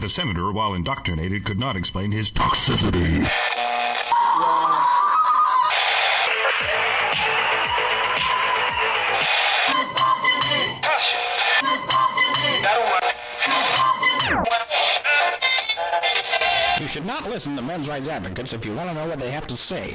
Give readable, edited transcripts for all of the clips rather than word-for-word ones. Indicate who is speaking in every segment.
Speaker 1: the senator, while indoctrinated, could not explain his toxicity.
Speaker 2: You should not listen to men's rights advocates if you want to know what they have to say.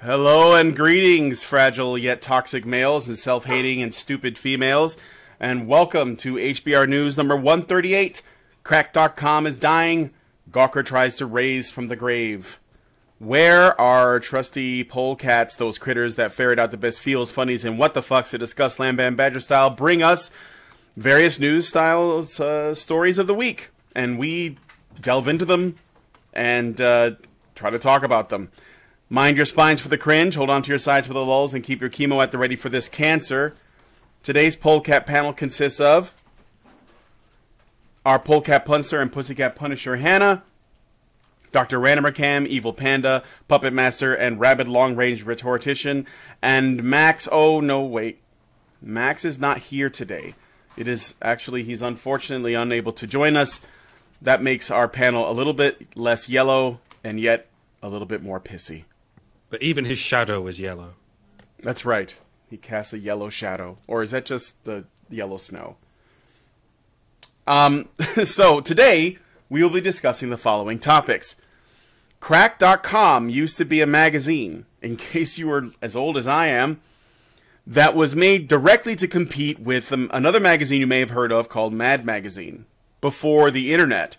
Speaker 3: Hello and greetings, fragile yet toxic males and self-hating and stupid females, and welcome to HBR News number 138. Crack.com is dying. Gawker tries to raise from the grave. Where are trusty polecats, those critters that ferret out the best feels, funnies, and what the fucks to discuss Lamban Badger style, bring us various news styles, stories of the week, and we delve into them and try to talk about them. Mind your spines for the cringe, hold on to your sides for the lulls, and keep your chemo at the ready for this cancer. Today's Polecat panel consists of our Polecat Punster and Pussycat Punisher Hannah, Dr. Randomer Evil Panda, Puppet Master, and Rabid Long Range Rhetorician, and Max. Oh, no, wait. Max is not here today. It is actually, he's unfortunately unable to join us. That makes our panel a little bit less yellow, and yet a little bit more pissy.
Speaker 4: But even his shadow is yellow.
Speaker 3: That's right. He casts a yellow shadow. Or is that just the yellow snow? So today, we will be discussing the following topics. Crack.com used to be a magazine, in case you were as old as I am, that was made directly to compete with another magazine you may have heard of called Mad Magazine, before the internet.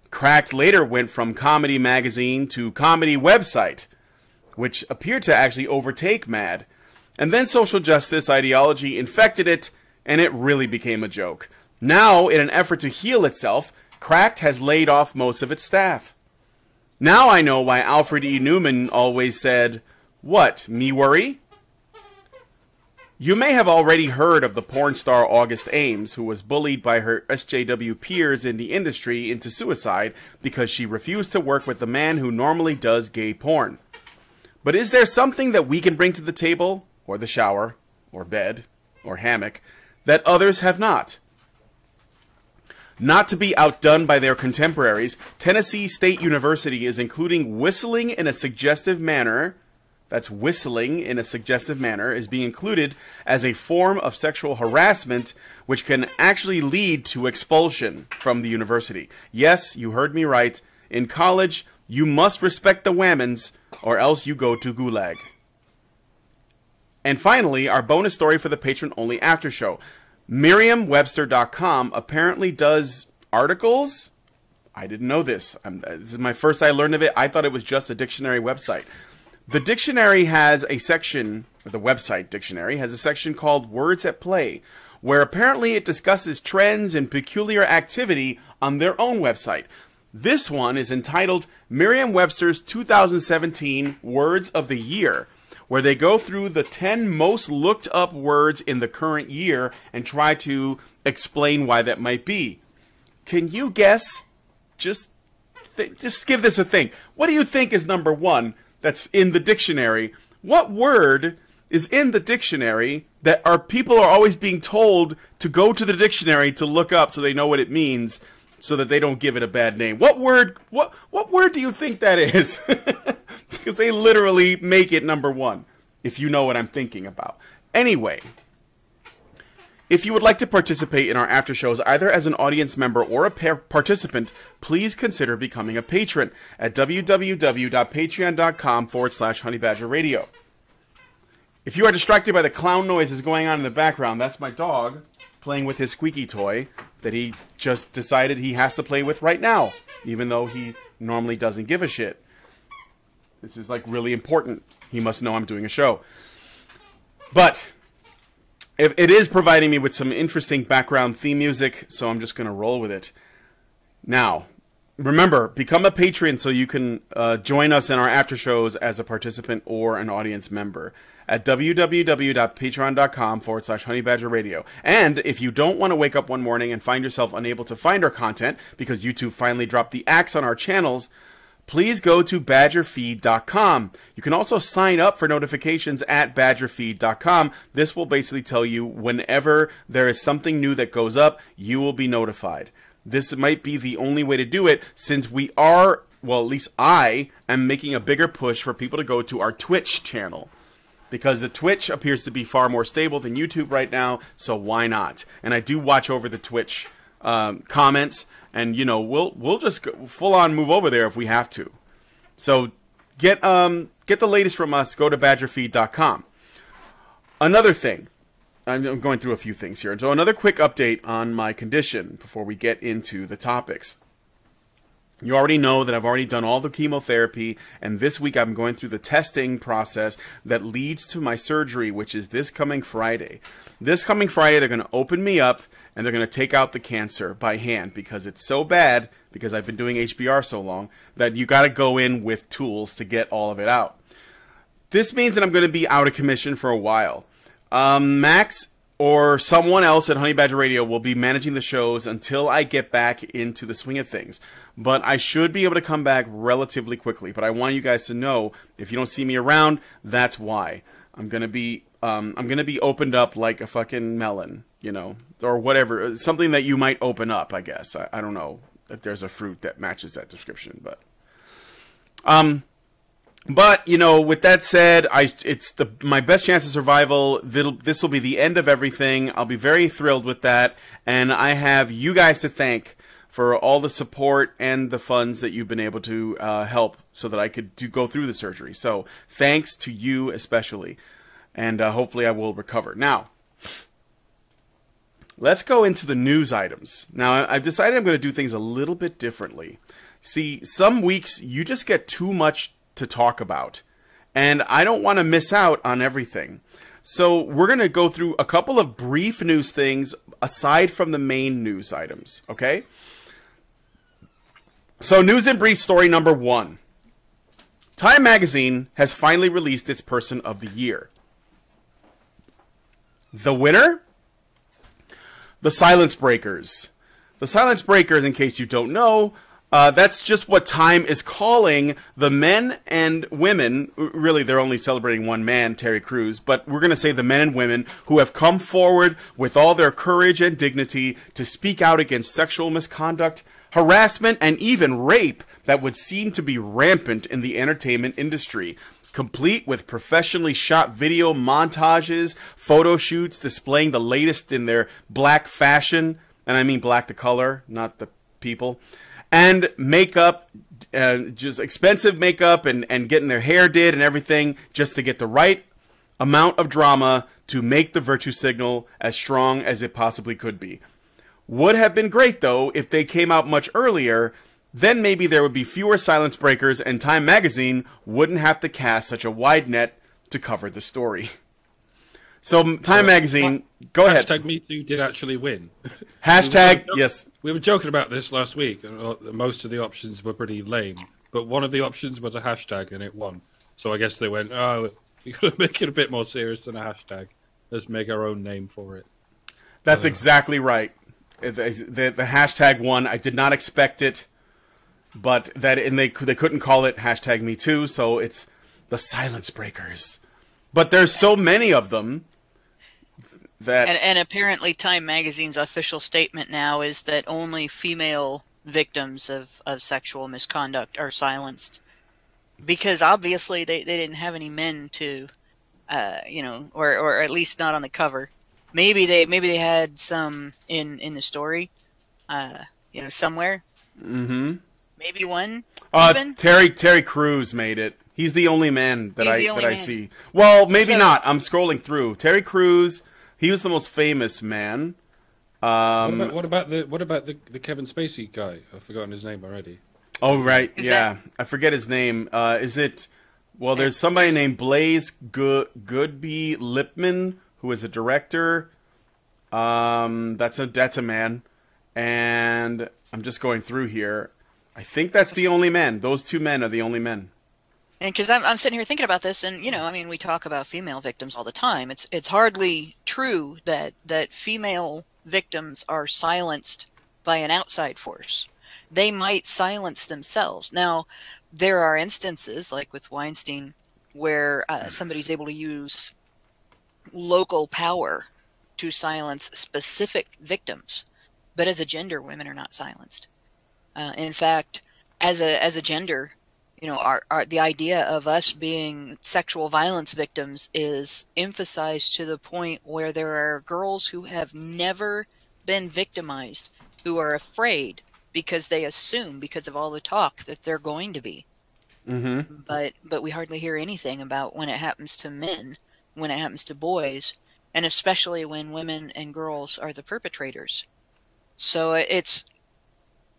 Speaker 3: Cracked later went from comedy magazine to comedy website, which appeared to actually overtake Mad. And then social justice ideology infected it, and it really became a joke. Now, in an effort to heal itself, Cracked has laid off most of its staff. Now I know why Alfred E. Newman always said, "What, me worry?" You may have already heard of the porn star August Ames, who was bullied by her SJW peers in the industry into suicide because she refused to work with the man who normally does gay porn. But is there something that we can bring to the table, or the shower, or bed, or hammock, that others have not? Not to be outdone by their contemporaries, Tennessee State University is including whistling in a suggestive manner. That's whistling in a suggestive manner is being included as a form of sexual harassment, which can actually lead to expulsion from the university. Yes, you heard me right. In college, you must respect the whammons, or else you go to gulag. And finally, our bonus story for the patron-only after show. Merriam-Webster.com apparently does articles. I didn't know this. This is my first I learned of it. I thought it was just a dictionary website. The dictionary has a section, or the website dictionary, has a section called Words at Play, where apparently it discusses trends and peculiar activity on their own website. This one is entitled Merriam-Webster's 2017 Words of the Year, where they go through the 10 most looked up words in the current year and try to explain why that might be. Can you guess? Just give this a think. What do you think is number one that's in the dictionary? What word is in the dictionary that people are always being told to go to the dictionary to look up so they know what it means, so that they don't give it a bad name? What word do you think that is? Because they literally make it number one, if you know what I'm thinking about. Anyway, if you would like to participate in our after shows, either as an audience member or a participant, please consider becoming a patron at www.patreon.com/honeybadgerradio. If you are distracted by the clown noises going on in the background, that's my dog playing with his squeaky toy that he just decided he has to play with right now, even though he normally doesn't give a shit. This is like really important. He must know I'm doing a show. But it is providing me with some interesting background theme music, so I'm just going to roll with it. Now, remember, become a patron so you can join us in our after shows as a participant or an audience member at www.patreon.com/honeybadgerradio. And if you don't want to wake up one morning and find yourself unable to find our content because YouTube finally dropped the axe on our channels, please go to badgerfeed.com. You can also sign up for notifications at badgerfeed.com. This will basically tell you whenever there is something new that goes up, you will be notified. This might be the only way to do it since we are, well, at least I am making a bigger push for people to go to our Twitch channel. Because the Twitch appears to be far more stable than YouTube right now, so why not? And I do watch over the Twitch comments, and you know we'll just full on move over there if we have to. So get the latest from us. Go to badgerfeed.com. Another thing, I'm going through a few things here. So another quick update on my condition before we get into the topics. You already know that I've already done all the chemotherapy, and this week I'm going through the testing process that leads to my surgery, which is this coming Friday. This coming Friday, they're going to open me up, and they're going to take out the cancer by hand because it's so bad, because I've been doing HBR so long, that you got to go in with tools to get all of it out. This means that I'm going to be out of commission for a while. Max or someone else at Honey Badger Radio will be managing the shows until I get back into the swing of things. But I should be able to come back relatively quickly. But I want you guys to know, if you don't see me around, that's why. I'm gonna be opened up like a fucking melon, you know, or whatever, something that you might open up. I guess I don't know if there's a fruit that matches that description, but you know, with that said, it's my best chance of survival. This will be the end of everything. I'll be very thrilled with that, and I have you guys to thank for all the support and the funds that you've been able to help so that I could go through the surgery. So thanks to you especially, and hopefully I will recover. Now, let's go into the news items. Now, I've decided I'm going to do things a little bit differently. See, some weeks you just get too much to talk about, and I don't want to miss out on everything. So we're going to go through a couple of brief news things aside from the main news items, okay? So news in brief, story number 1. Time Magazine has finally released its Person of the Year. The winner? The Silence Breakers. The Silence Breakers, in case you don't know, that's just what Time is calling the men and women. Really, they're only celebrating one man, Terry Crews, but we're going to say the men and women who have come forward with all their courage and dignity to speak out against sexual misconduct, harassment, and even rape that would seem to be rampant in the entertainment industry, complete with professionally shot video montages, photo shoots displaying the latest in their black fashion, and I mean black the color, not the people, and makeup, just expensive makeup, and getting their hair did and everything just to get the right amount of drama to make the virtue signal as strong as it possibly could be. Would have been great, though, if they came out much earlier. Then maybe there would be fewer silence breakers and Time Magazine wouldn't have to cast such a wide net to cover the story. So, Time Magazine, go ahead.
Speaker 4: Hashtag #MeToo did actually win.
Speaker 3: Hashtag, yes.
Speaker 4: We were joking about this last week, and most of the options were pretty lame. But one of the options was a hashtag, and it won. So I guess they went, oh, we got to make it a bit more serious than a hashtag. Let's make our own name for it.
Speaker 3: That's exactly right. The hashtag won. I did not expect it, but they couldn't call it hashtag #MeToo, so it's the Silence Breakers. But there's so many of them that
Speaker 5: and apparently Time Magazine's official statement now is that only female victims of sexual misconduct are silenced, because obviously they didn't have any men to, you know, or at least not on the cover. Maybe they had some in the story, you know, somewhere. Mm-hmm. Maybe one.
Speaker 3: Terry Crews made it. He's the only man that I see. Well, maybe not. I'm scrolling through. Terry Crews. He was the most famous man.
Speaker 4: What about the Kevin Spacey guy? I've forgotten his name already.
Speaker 3: Oh right, yeah. I forget his name. Is it? Well, there's somebody named Blaze Goodby Lipman, who is a director. That's a man, and I'm just going through here. I think that's the only men. Those two men are the only men.
Speaker 5: And because I'm sitting here thinking about this, and I mean, we talk about female victims all the time. It's hardly true that female victims are silenced by an outside force. They might silence themselves. Now, there are instances, like with Weinstein, where somebody's able to use local power to silence specific victims. But as a gender, women are not silenced. In fact, as a gender, the idea of us being sexual violence victims is emphasized to the point where there are girls who have never been victimized who are afraid because they assume, because of all the talk, that they're going to be.
Speaker 3: Mm-hmm.
Speaker 5: But we hardly hear anything about when it happens to men, when it happens to boys, and especially when women and girls are the perpetrators. So it's,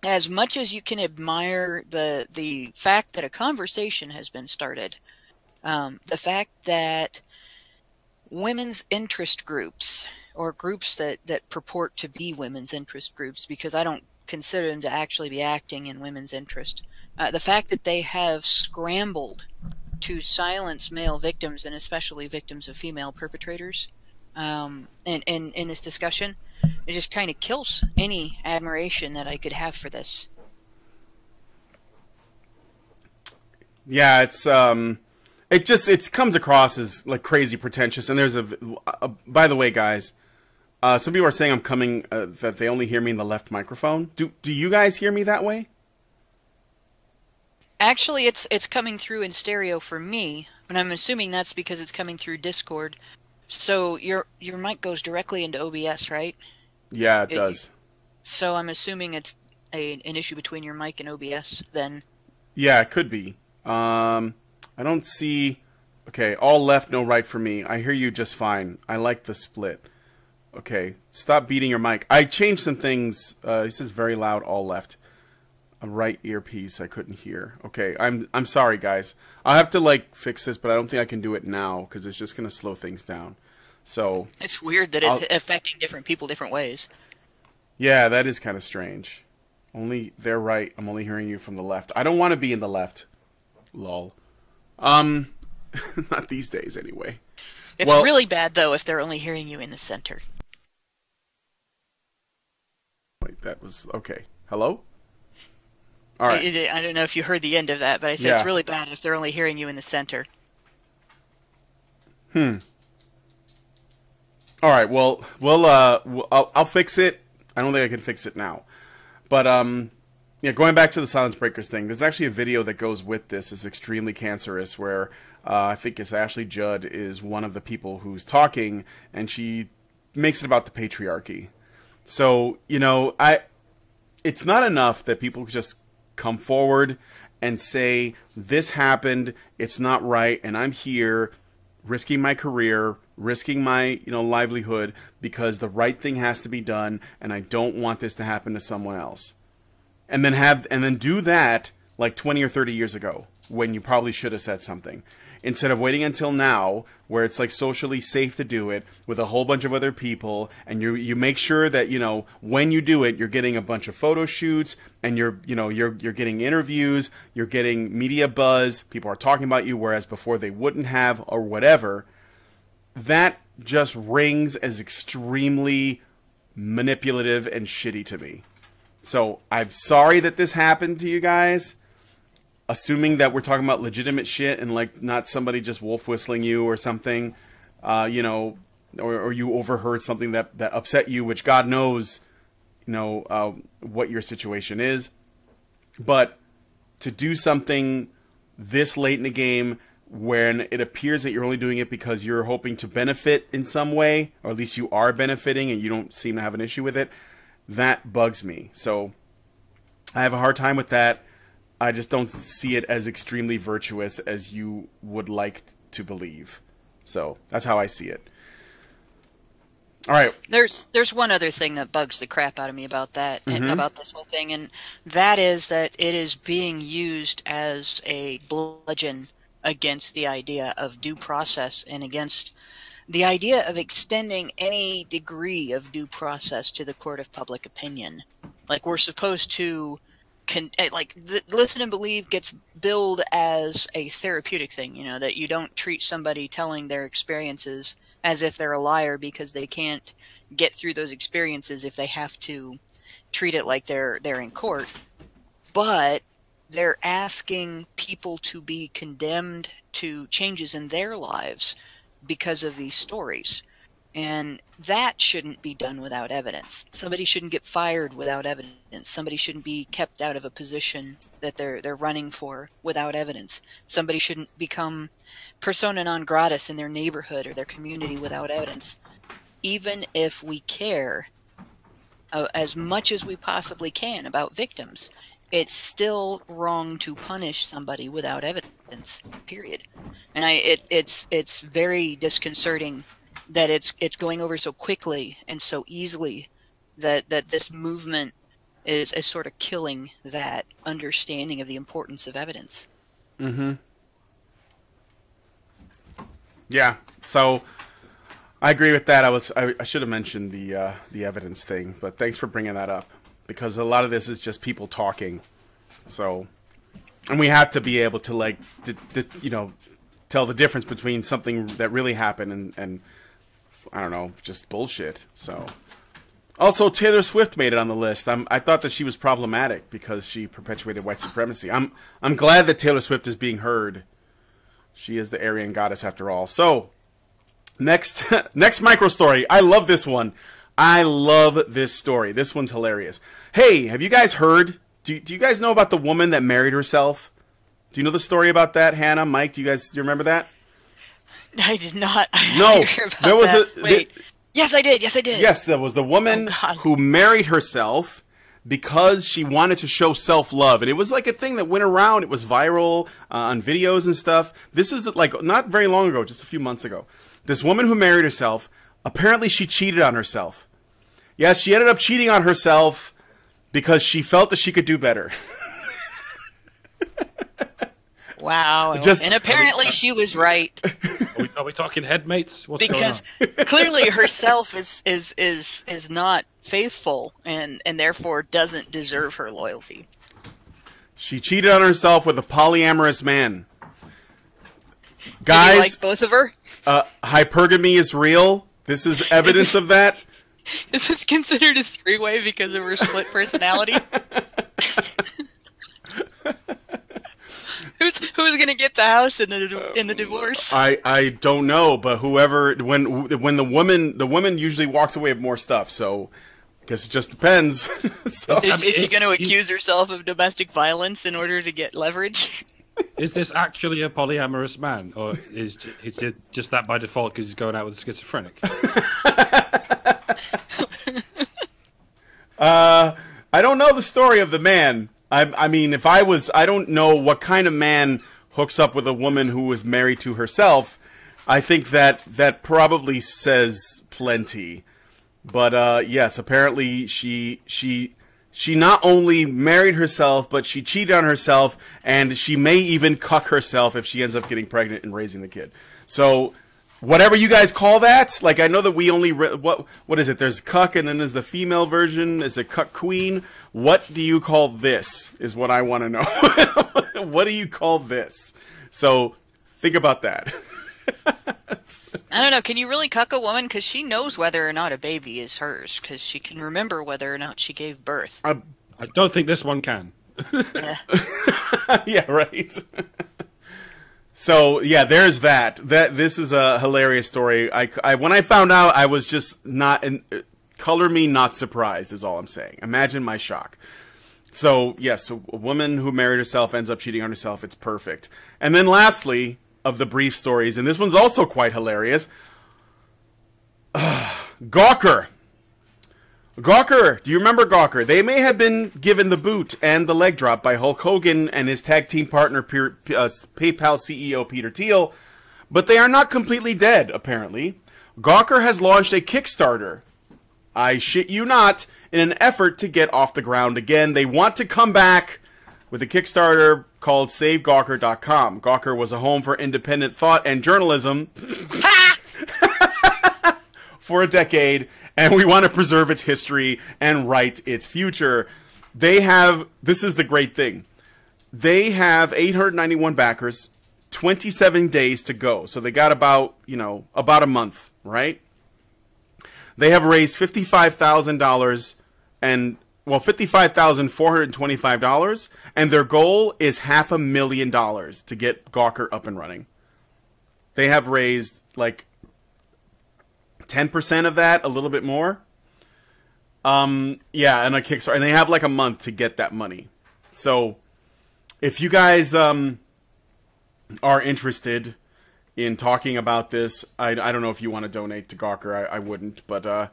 Speaker 5: as much as you can admire the fact that a conversation has been started, the fact that women's interest groups, or groups that purport to be women's interest groups, because I don't consider them to actually be acting in women's interest, the fact that they have scrambled to silence male victims, and especially victims of female perpetrators, in this discussion, it just kind of kills any admiration that I could have for this.
Speaker 3: Yeah, it comes across as like crazy pretentious. And there's by the way, guys, some people are saying I'm coming that they only hear me in the left microphone. Do you guys hear me that way?
Speaker 5: Actually, it's coming through in stereo for me, and I'm assuming that's because it's coming through Discord. So your mic goes directly into OBS, right?
Speaker 3: Yeah, it does.
Speaker 5: So I'm assuming it's an issue between your mic and OBS then.
Speaker 3: Yeah, it could be. I don't see... Okay, all left, no right for me. I hear you just fine. I like the split. Okay, stop beating your mic. I changed some things. It says very loud, all left. A right earpiece I couldn't hear. Okay, I'm sorry, guys. I'll have to, like, fix this, but I don't think I can do it now, because it's just going to slow things down. So...
Speaker 5: It's weird that it's affecting different people different ways.
Speaker 3: Yeah, that is kind of strange. Only they're right. I'm only hearing you from the left. I don't want to be in the left. Lol. Not these days, anyway.
Speaker 5: It's really bad, though, if they're only hearing you in the center.
Speaker 3: Wait, that was... Okay. Hello? All right.
Speaker 5: I don't know if you heard the end of that, but I said it's really bad if they're only hearing you in the center.
Speaker 3: All right. Well, I'll fix it. I don't think I can fix it now. But yeah, going back to the silence breakers thing, there's actually a video that goes with this. It's extremely cancerous, where I think it's Ashley Judd is one of the people who's talking, and she makes it about the patriarchy. So it's not enough that people just come forward and say, this happened, it's not right, and I'm here risking my career, risking my livelihood, because the right thing has to be done, and I don't want this to happen to someone else. And then do that like 20 or 30 years ago, when you probably should have said something, instead of waiting until now, where it's like socially safe to do it with a whole bunch of other people, and you make sure that when you do it, you're getting a bunch of photo shoots, and you're getting interviews, you're getting media buzz, people are talking about you, whereas before they wouldn't have, or whatever. That just rings as extremely manipulative and shitty to me. So I'm sorry that this happened to you guys. Assuming that we're talking about legitimate shit and like not somebody just wolf whistling you or something, or you overheard something that upset you, which God knows, what your situation is. But to do something this late in the game, when it appears that you're only doing it because you're hoping to benefit in some way, or at least you are benefiting and you don't seem to have an issue with it, that bugs me. So I have a hard time with that. I just don't see it as extremely virtuous as you would like to believe. So that's how I see it. All right.
Speaker 5: There's one other thing that bugs the crap out of me about that, about this whole thing, and that is that it is being used as a bludgeon against the idea of due process and against the idea of extending any degree of due process to the court of public opinion. Like, we're supposed to listen and believe gets billed as a therapeutic thing, you know, that you don't treat somebody telling their experiences as if they're a liar because they can't get through those experiences if they have to treat it like they're in court. But they're asking people to be condemned to changes in their lives because of these stories. And that shouldn't be done without evidence. Somebody shouldn't get fired without evidence. Somebody shouldn't be kept out of a position that they're running for without evidence. Somebody shouldn't become persona non gratis in their neighborhood or their community without evidence. Even if we care as much as we possibly can about victims, it's still wrong to punish somebody without evidence, period. And it's very disconcerting that it's going over so quickly and so easily that this movement is sort of killing that understanding of the importance of evidence.
Speaker 3: Mm-hmm. Yeah. So I agree with that. I should have mentioned the evidence thing, but thanks for bringing that up, because a lot of this is just people talking. So, and we have to be able to tell the difference between something that really happened and I don't know, just bullshit. So, also Taylor Swift made it on the list. I thought that she was problematic because she perpetuated white supremacy. I'm glad that Taylor Swift is being heard. She is the Aryan goddess after all. So, next micro story. I love this one. I love this story. This one's hilarious. Hey, have you guys heard? Do you guys know about the woman that married herself? Do you know the story about that, Hannah, Mike? Do you remember that?
Speaker 5: I did not.
Speaker 3: No, there was
Speaker 5: Wait. Yes, I did.
Speaker 3: Yes, there was the woman who married herself because she wanted to show self-love. And it was like a thing that went around. It was viral on videos and stuff. This is like not very long ago, just a few months ago. This woman who married herself, apparently she cheated on herself. Yes, she ended up cheating on herself because she felt that she could do better.
Speaker 5: Wow. And apparently she was right.
Speaker 4: Are we talking headmates? What's
Speaker 5: because
Speaker 4: going on?
Speaker 5: Clearly herself is not faithful and therefore doesn't deserve her loyalty.
Speaker 3: She cheated on herself with a polyamorous man. Guys,
Speaker 5: did you like both of her?
Speaker 3: Hypergamy is real. This is evidence of that.
Speaker 5: Is this considered a three-way because of her split personality? Who's gonna get the house in the divorce?
Speaker 3: I don't know, but whoever when the woman usually walks away with more stuff, so I guess it just depends. So,
Speaker 5: is she gonna accuse herself of domestic violence in order to get leverage?
Speaker 4: Is this actually a polyamorous man, or is it just that by default because he's going out with a schizophrenic?
Speaker 3: I don't know the story of the man. I mean, I don't know what kind of man hooks up with a woman who is married to herself. I think that probably says plenty. But yes, apparently she not only married herself, but she cheated on herself, and she may even cuck herself if she ends up getting pregnant and raising the kid. So, whatever you guys call that, like I know that we only what is it? There's cuck, and then there's the female version. Is it cuck queen? What do you call this? Is what I want to know. What do you call this? So, think about that.
Speaker 5: I don't know. Can you really cuck a woman? Because she knows whether or not a baby is hers. Because she can remember whether or not she gave birth.
Speaker 4: I don't think this one can.
Speaker 5: Yeah.
Speaker 3: Yeah, right. So yeah, there's that. This is a hilarious story. When I found out, I was just not. Color me not surprised is all I'm saying. Imagine my shock. So yes, a woman who married herself ends up cheating on herself. It's perfect. And then lastly, of the brief stories, and this one's also quite hilarious. Gawker. Gawker, do you remember Gawker? They may have been given the boot and the leg drop by Hulk Hogan and his tag team partner, PayPal CEO Peter Thiel, but they are not completely dead, apparently. Gawker has launched a Kickstarter, I shit you not, in an effort to get off the ground again. They want to come back with a Kickstarter called SaveGawker.com. Gawker was a home for independent thought and journalism for a decade, and we want to preserve its history and write its future. This is the great thing. They have 891 backers, 27 days to go. So they got about a month, right? They have raised $55,000 and $55,425, and their goal is $500,000 to get Gawker up and running. They have raised like 10% of that, a little bit more. Yeah, and a Kickstarter, and they have like a month to get that money. So if you guys are interested in talking about this, I don't know if you want to donate to Gawker. I wouldn't, but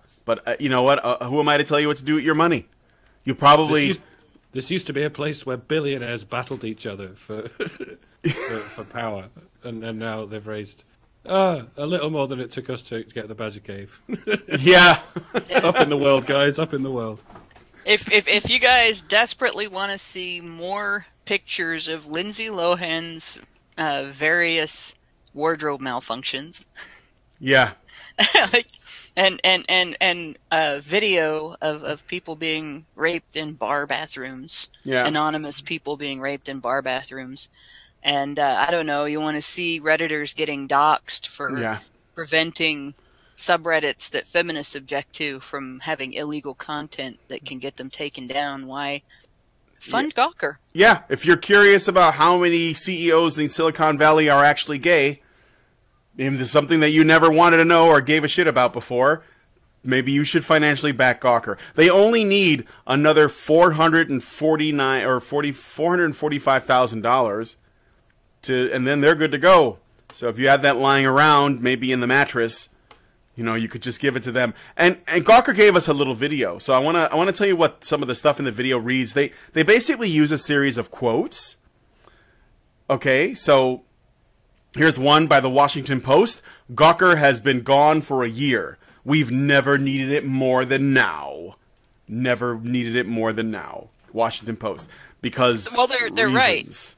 Speaker 3: you know what? Who am I to tell you what to do with your money? You probably.
Speaker 4: This used to be a place where billionaires battled each other for for power, and now they've raised a little more than it took us to get the Badger Cave.
Speaker 3: Yeah,
Speaker 4: up in the world, guys, up in the world.
Speaker 5: If you guys desperately want to see more pictures of Lindsay Lohan's various wardrobe malfunctions,
Speaker 3: yeah,
Speaker 5: and video of people being raped in bar bathrooms,
Speaker 3: yeah,
Speaker 5: anonymous people being raped in bar bathrooms, and I don't know, you want to see Redditors getting doxxed for preventing subreddits that feminists object to from having illegal content that can get them taken down. Why? Fund Gawker.
Speaker 3: Yeah, if you're curious about how many CEOs in Silicon Valley are actually gay, if this is something that you never wanted to know or gave a shit about before, maybe you should financially back Gawker. They only need another $445,000 and then they're good to go. So if you have that lying around, maybe in the mattress, you could just give it to them. And Gawker gave us a little video, so I wanna tell you what some of the stuff in the video reads. They basically use a series of quotes. Okay, so here's one by the Washington Post. Gawker has been gone for a year. We've never needed it more than now. Never needed it more than now. Washington Post. Because
Speaker 5: they're right.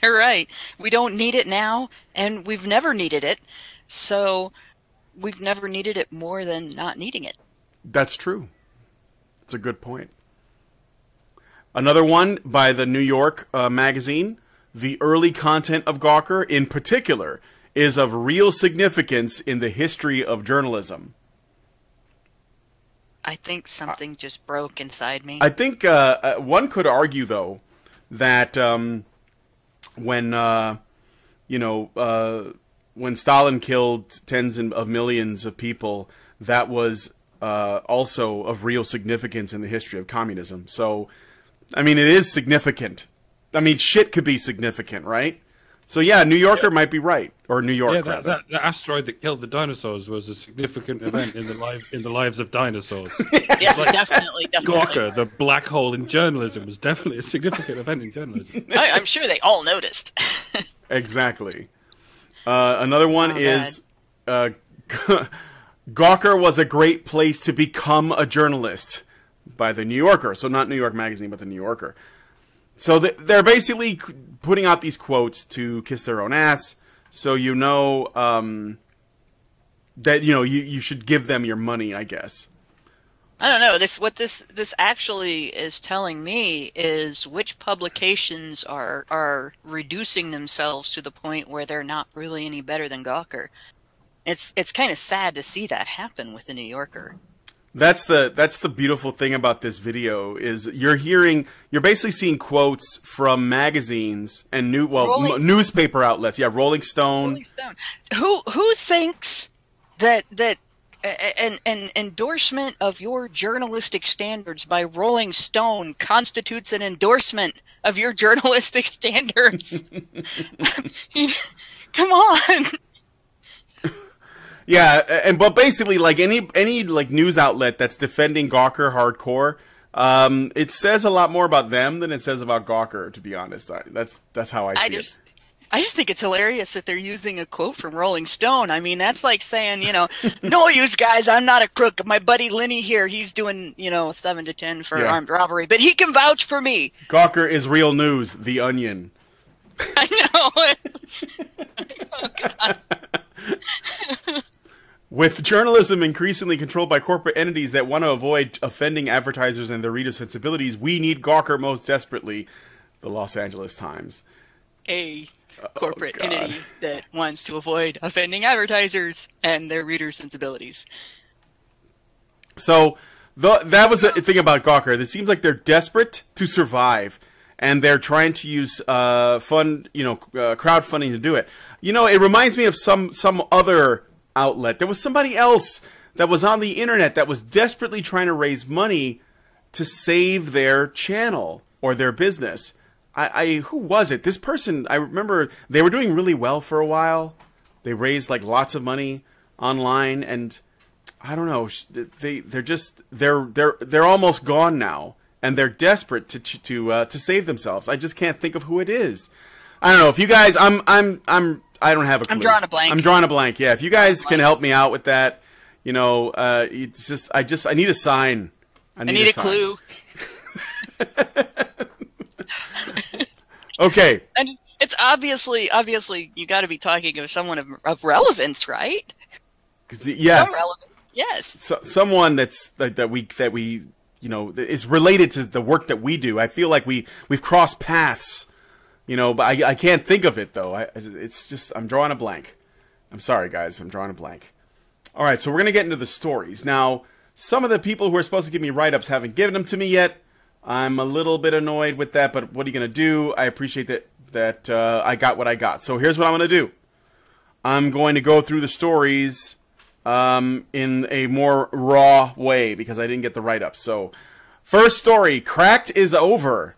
Speaker 5: They're right. We don't need it now, and we've never needed it. So we've never needed it more than not needing it.
Speaker 3: That's true. It's a good point. Another one by the New York magazine. The early content of Gawker, in particular, is of real significance in the history of journalism.
Speaker 5: I think something just broke inside me.
Speaker 3: I think one could argue, though, that when Stalin killed tens of millions of people, that was also of real significance in the history of communism. So, I mean, it is significant. I mean, shit could be significant, right? So, yeah, New Yorker might be right. Or New York, rather.
Speaker 4: That asteroid that killed the dinosaurs was a significant event in the lives of dinosaurs.
Speaker 5: Yes, definitely.
Speaker 4: Gawker, the black hole in journalism, was definitely a significant event in journalism.
Speaker 5: I'm sure they all noticed.
Speaker 3: Exactly. Another one is Gawker was a great place to become a journalist by the New Yorker. So not New York Magazine, but the New Yorker. So they're basically putting out these quotes to kiss their own ass. So that you should give them your money, I guess.
Speaker 5: I don't know. What this actually is telling me is which publications are reducing themselves to the point where they're not really any better than Gawker. It's kind of sad to see that happen with the New Yorker.
Speaker 3: That's the beautiful thing about this video is you're basically seeing quotes from magazines and newspaper outlets. Yeah, Rolling Stone.
Speaker 5: Rolling Stone. Who thinks that an endorsement of your journalistic standards by Rolling Stone constitutes an endorsement of your journalistic standards? Come on.
Speaker 3: Yeah, but basically, like any like news outlet that's defending Gawker hardcore, it says a lot more about them than it says about Gawker. To be honest, that's how I see it.
Speaker 5: I just think it's hilarious that they're using a quote from Rolling Stone. I mean, that's like saying, no, you guys, I'm not a crook. My buddy Lenny here, he's doing, 7 to 10 for armed robbery, but he can vouch for me.
Speaker 3: Gawker is real news. The Onion.
Speaker 5: I know. Oh, God.
Speaker 3: With journalism increasingly controlled by corporate entities that want to avoid offending advertisers and their readers' sensibilities, we need Gawker most desperately. The Los Angeles Times.
Speaker 5: A corporate entity that wants to avoid offending advertisers and their readers' sensibilities.
Speaker 3: So that was the thing about Gawker. It seems like they're desperate to survive, and they're trying to use crowdfunding to do it. You know, it reminds me of some other outlet. There was somebody else that was on the internet that was desperately trying to raise money to save their channel or their business. Who was it? This person, I remember they were doing really well for a while. They raised like lots of money online, and I don't know. They're almost gone now, and they're desperate to save themselves. I just can't think of who it is. I don't know if you guys. I don't have a clue.
Speaker 5: I'm drawing a blank.
Speaker 3: I'm drawing a blank. Yeah, if you guys can help me out with that, you know, it's just I need a sign. I need a
Speaker 5: clue.
Speaker 3: Okay.
Speaker 5: And it's obviously you got to be talking of someone of relevance, right?
Speaker 3: Yes.
Speaker 5: Some relevance. Yes.
Speaker 3: So, someone that we you know is related to the work that we do. I feel like we've crossed paths, you know, but I can't think of it though. It's just I'm drawing a blank. I'm sorry guys, I'm drawing a blank. All right, so we're gonna get into the stories now. Some of the people who are supposed to give me write-ups haven't given them to me yet. I'm a little bit annoyed with that, but what are you going to do? I appreciate that I got what I got. So here's what I'm going to do. I'm going to go through the stories in a more raw way because I didn't get the write-up. So first story, Cracked is over.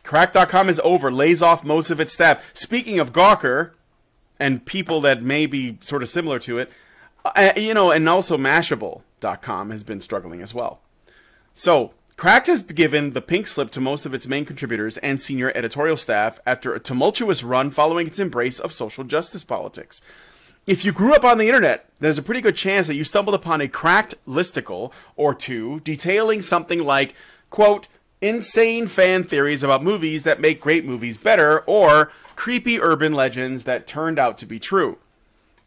Speaker 3: Cracked.com is over, lays off most of its staff. Speaking of Gawker and people that may be sort of similar to it, you know, and also Mashable.com has been struggling as well. So Cracked has given the pink slip to most of its main contributors and senior editorial staff after a tumultuous run following its embrace of social justice politics. If you grew up on the internet, there's a pretty good chance that you stumbled upon a Cracked listicle or two detailing something like, quote, insane fan theories about movies that make great movies better, or creepy urban legends that turned out to be true.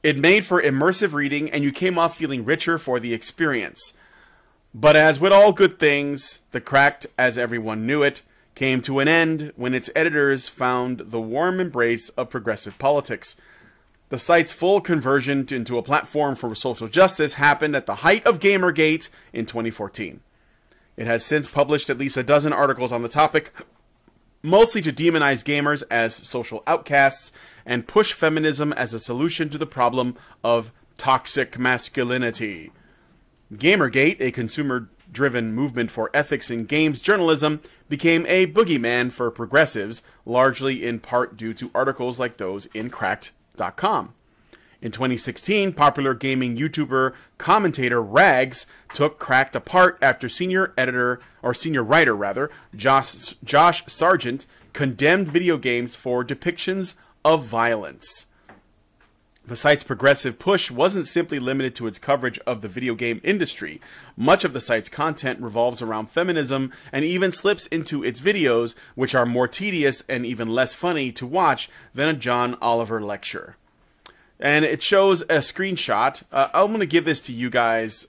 Speaker 3: It made for immersive reading, and you came off feeling richer for the experience. But as with all good things, the Cracked, as everyone knew it, came to an end when its editors found the warm embrace of progressive politics. The site's full conversion into a platform for social justice happened at the height of Gamergate in 2014. It has since published at least a dozen articles on the topic, mostly to demonize gamers as social outcasts and push feminism as a solution to the problem of toxic masculinity. Gamergate, a consumer-driven movement for ethics in games journalism, became a boogeyman for progressives, largely in part due to articles like those in Cracked.com. In 2016, popular gaming YouTuber commentator Rags took Cracked apart after senior writer Josh Sargent condemned video games for depictions of violence. The site's progressive push wasn't simply limited to its coverage of the video game industry. Much of the site's content revolves around feminism and even slips into its videos, which are more tedious and even less funny to watch than a John Oliver lecture. And it shows a screenshot. I'm going to give this to you guys,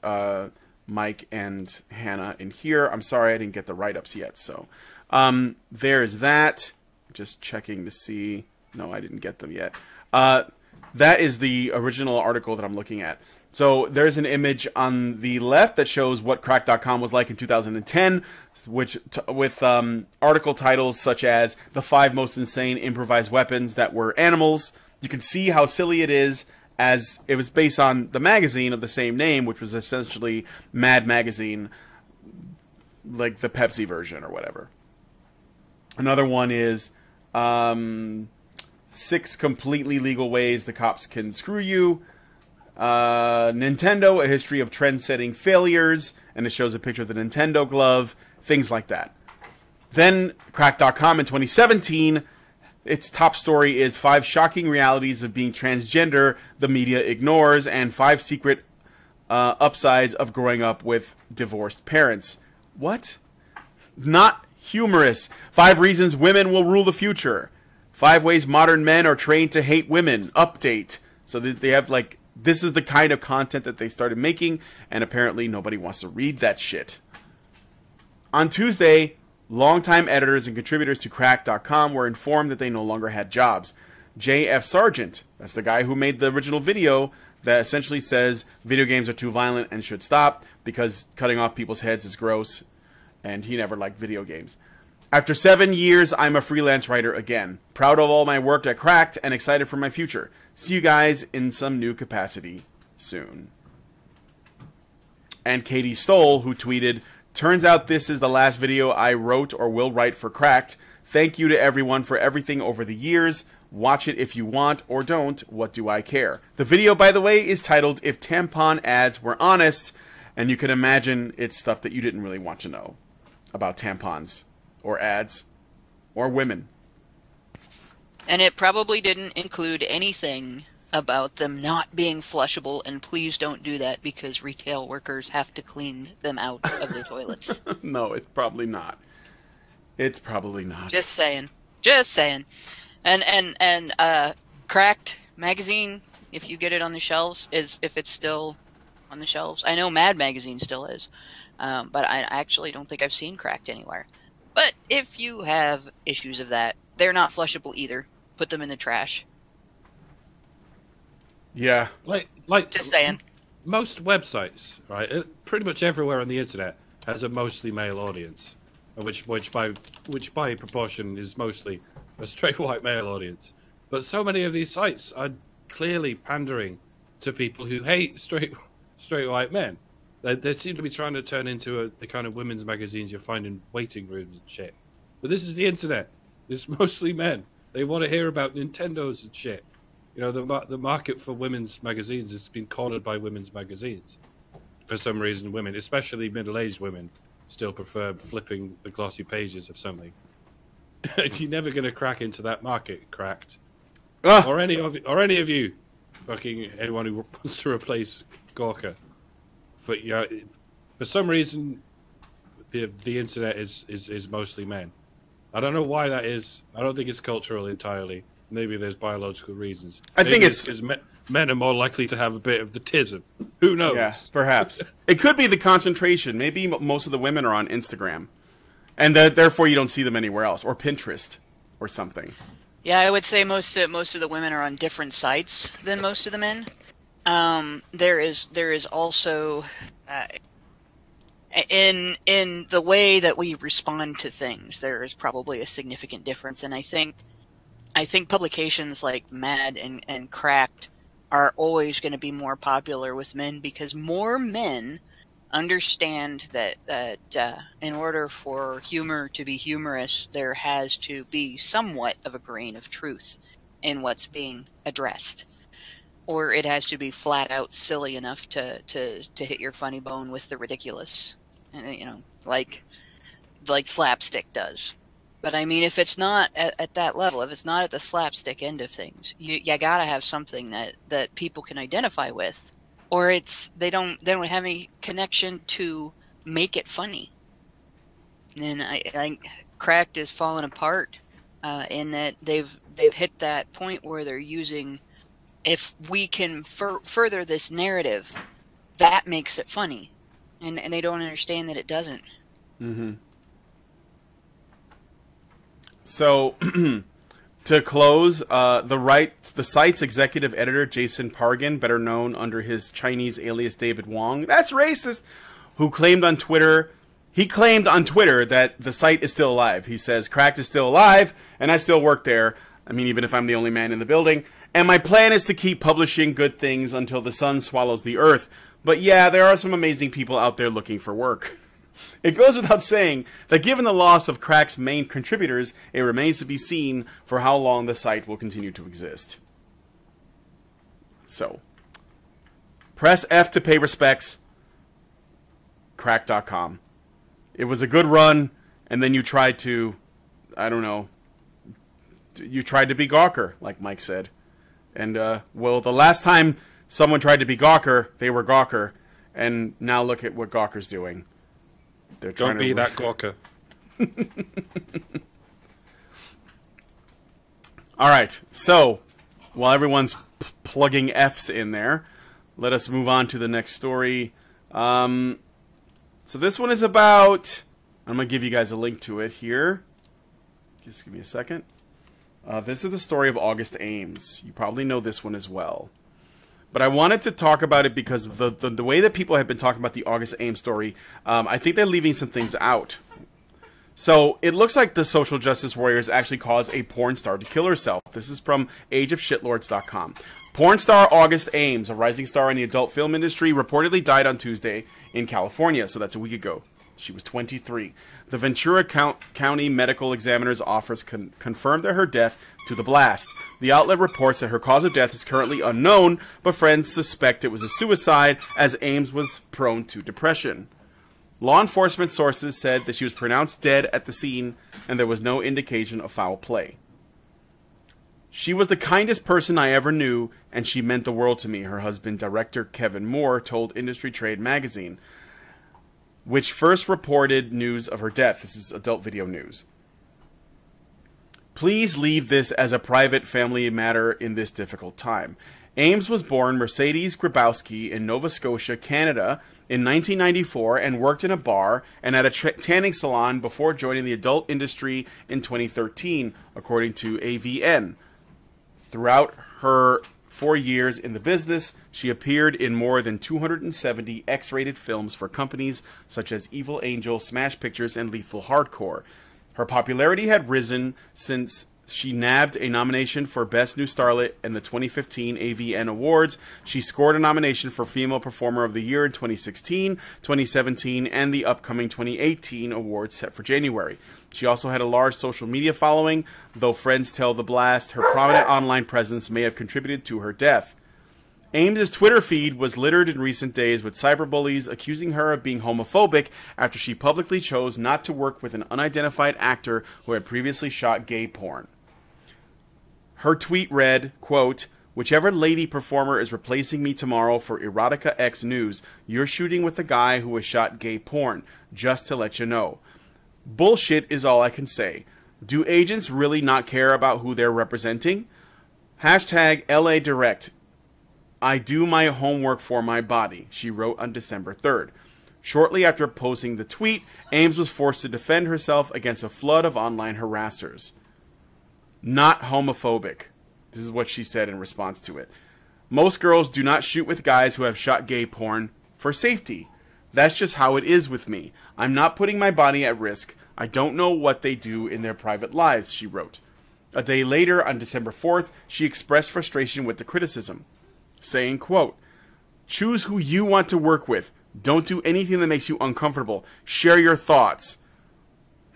Speaker 3: Mike and Hannah, in here. I'm sorry I didn't get the write-ups yet. So there's that. Just checking to see. No, I didn't get them yet. That is the original article that I'm looking at. So there's an image on the left that shows what Cracked.com was like in 2010, with article titles such as "The 5 Most Insane Improvised Weapons That Were Animals." You can see how silly it is, as it was based on the magazine of the same name, which was essentially Mad Magazine, like the Pepsi version or whatever. Another one is 6 completely legal ways the cops can screw you. Nintendo, a history of trend-setting failures, and it shows a picture of the Nintendo glove, things like that. Then Cracked.com in 2017, its top story is 5 shocking realities of being transgender the media ignores, and 5 secret upsides of growing up with divorced parents. What? Not humorous. 5 reasons women will rule the future. 5 ways modern men are trained to hate women. Update. So they have like this is the kind of content that they started making, and apparently nobody wants to read that shit. On Tuesday, longtime editors and contributors to Cracked.com were informed that they no longer had jobs. J.F. Sargent, that's the guy who made the original video that essentially says video games are too violent and should stop because cutting off people's heads is gross, and he never liked video games. After 7 years, I'm a freelance writer again. Proud of all my work at Cracked and excited for my future. See you guys in some new capacity soon. And Katie Stoll, who tweeted, turns out this is the last video I wrote or will write for Cracked. Thank you to everyone for everything over the years. Watch it if you want or don't. What do I care? The video, by the way, is titled If Tampon Ads Were Honest. And you can imagine it's stuff that you didn't really want to know about tampons or ads or women.
Speaker 5: And it probably didn't include anything about them not being flushable, and please don't do that because retail workers have to clean them out of their toilets.
Speaker 3: No, it's probably not. It's probably not.
Speaker 5: Just saying. Just saying. And Cracked magazine, if you get it on the shelves, if it's still on the shelves. I know Mad Magazine still is, but I actually don't think I've seen Cracked anywhere. But if you have issues of that, they're not flushable either. Put them in the trash.
Speaker 3: Yeah.
Speaker 4: Like
Speaker 5: Just saying.
Speaker 4: Most websites, right? Pretty much everywhere on the internet has a mostly male audience, which by proportion is mostly a straight white male audience. But so many of these sites are clearly pandering to people who hate straight white men. They seem to be trying to turn into the kind of women's magazines you find in waiting rooms and shit. But this is the internet. It's mostly men. They want to hear about Nintendos and shit. You know, the market for women's magazines has been cornered by women's magazines. For some reason, women, especially middle-aged women, still prefer flipping the glossy pages of something. You're never going to crack into that market, Cracked. Or any of you, fucking anyone who wants to replace Gawker. For some reason, the internet is mostly men. I don't know why that is. I don't think it's cultural entirely. Maybe there's biological reasons.
Speaker 3: I think it's
Speaker 4: because men are more likely to have a bit of the tism. Who knows?
Speaker 3: Yeah, perhaps. It could be the concentration. Maybe most of the women are on Instagram, and therefore you don't see them anywhere else, or Pinterest, or something.
Speaker 5: Yeah, I would say most of the women are on different sites than most of the men. There is also in the way that we respond to things, there is probably a significant difference, and I think publications like Mad and Cracked are always going to be more popular with men because more men understand that in order for humor to be humorous, there has to be somewhat of a grain of truth in what's being addressed. Or it has to be flat out silly enough to hit your funny bone with the ridiculous, you know, like slapstick does. But I mean, if it's not at that level, if it's not at the slapstick end of things, you gotta have something that people can identify with, or they don't have any connection to make it funny. And I think Cracked is falling apart in that they've hit that point where they're using, if we can further this narrative, that makes it funny, and they don't understand that it doesn't.
Speaker 3: Mm-hmm. So, to close, the site's executive editor, Jason Pargin, better known under his Chinese alias David Wong, that's racist, who claimed on Twitter that the site is still alive. He says, Cracked is still alive, and I still work there. I mean, even if I'm the only man in the building. And my plan is to keep publishing good things until the sun swallows the earth. But yeah, there are some amazing people out there looking for work. It goes without saying that given the loss of Crack's main contributors, it remains to be seen for how long the site will continue to exist. So, press F to pay respects. Crack.com. It was a good run, and then you tried to, I don't know, you tried to be Gawker, like Mike said. And, well, the last time someone tried to be Gawker, they were Gawker, and now look at what Gawker's doing. They're trying
Speaker 4: Don't be that Gawker.
Speaker 3: All right, so while everyone's plugging F's in there, let us move on to the next story. So this one is about... I'm going to give you guys a link to it here. Just give me a second. This is the story of August Ames. You probably know this one as well. But I wanted to talk about it because the way that people have been talking about the August Ames story, I think they're leaving some things out. So it looks like the social justice warriors actually caused a porn star to kill herself. This is from ageofshitlords.com. Porn star August Ames, a rising star in the adult film industry, reportedly died on Tuesday in California. So that's a week ago. She was 23. The Ventura County Medical Examiner's Office confirmed that her death to the blast. The outlet reports that her cause of death is currently unknown, but friends suspect it was a suicide as Ames was prone to depression. Law enforcement sources said that she was pronounced dead at the scene and there was no indication of foul play. She was the kindest person I ever knew and she meant the world to me, her husband, director Kevin Moore, told Industry Trade magazine, which first reported news of her death. This is Adult Video News. Please leave this as a private family matter in this difficult time. Ames was born Mercedes Grabowski in Nova Scotia, Canada in 1994 and worked in a bar and at a tanning salon before joining the adult industry in 2013, according to AVN. Throughout her 4 years in the business, she appeared in more than 270 X-rated films for companies such as Evil Angel, Smash Pictures, and Lethal Hardcore. Her popularity had risen since she nabbed a nomination for Best New Starlet in the 2015 AVN Awards. She scored a nomination for Female Performer of the Year in 2016, 2017, and the upcoming 2018 awards set for January. She also had a large social media following, though friends tell The Blast her prominent online presence may have contributed to her death. Ames's Twitter feed was littered in recent days with cyberbullies accusing her of being homophobic after she publicly chose not to work with an unidentified actor who had previously shot gay porn. Her tweet read, quote, "Whichever lady performer is replacing me tomorrow for Erotica X News, you're shooting with the guy who has shot gay porn, just to let you know. Bullshit is all I can say. Do agents really not care about who they're representing? Hashtag LA Direct. I do my homework for my body," she wrote on December 3rd. Shortly after posting the tweet, Ames was forced to defend herself against a flood of online harassers. Not homophobic. This is what she said in response to it. Most girls do not shoot with guys who have shot gay porn for safety. That's just how it is with me. I'm not putting my body at risk. I don't know what they do in their private lives, she wrote. A day later, on December 4th, she expressed frustration with the criticism, saying, quote, "Choose who you want to work with. Don't do anything that makes you uncomfortable. Share your thoughts.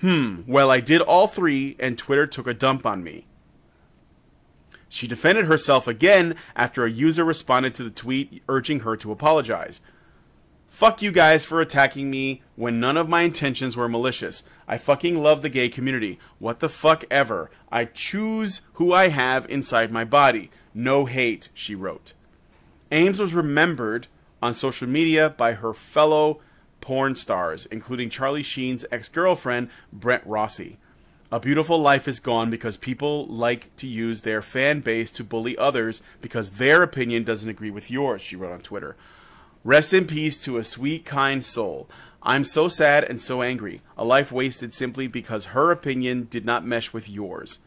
Speaker 3: Well, I did all three, and Twitter took a dump on me." She defended herself again after a user responded to the tweet urging her to apologize. "Fuck you guys for attacking me when none of my intentions were malicious. I fucking love the gay community. What the fuck ever. I choose who I have inside my body. No hate," she wrote. Ames was remembered on social media by her fellow porn stars, including Charlie Sheen's ex-girlfriend, Brent Rossi. "A beautiful life is gone because people like to use their fan base to bully others because their opinion doesn't agree with yours," she wrote on Twitter. "Rest in peace to a sweet, kind soul. I'm so sad and so angry. A life wasted simply because her opinion did not mesh with yours."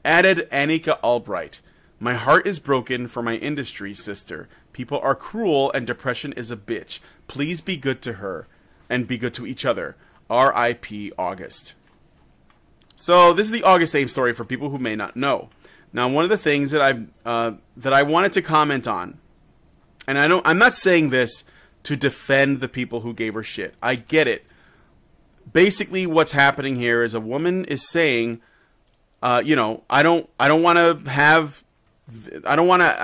Speaker 3: Added Annika Albright, "My heart is broken for my industry, sister. People are cruel and depression is a bitch. Please be good to her and be good to each other. R.I.P. August." So this is the August Ames story for people who may not know. Now, one of the things that I wanted to comment on, and I'm not saying this to defend the people who gave her shit. I get it. Basically, what's happening here is a woman is saying, I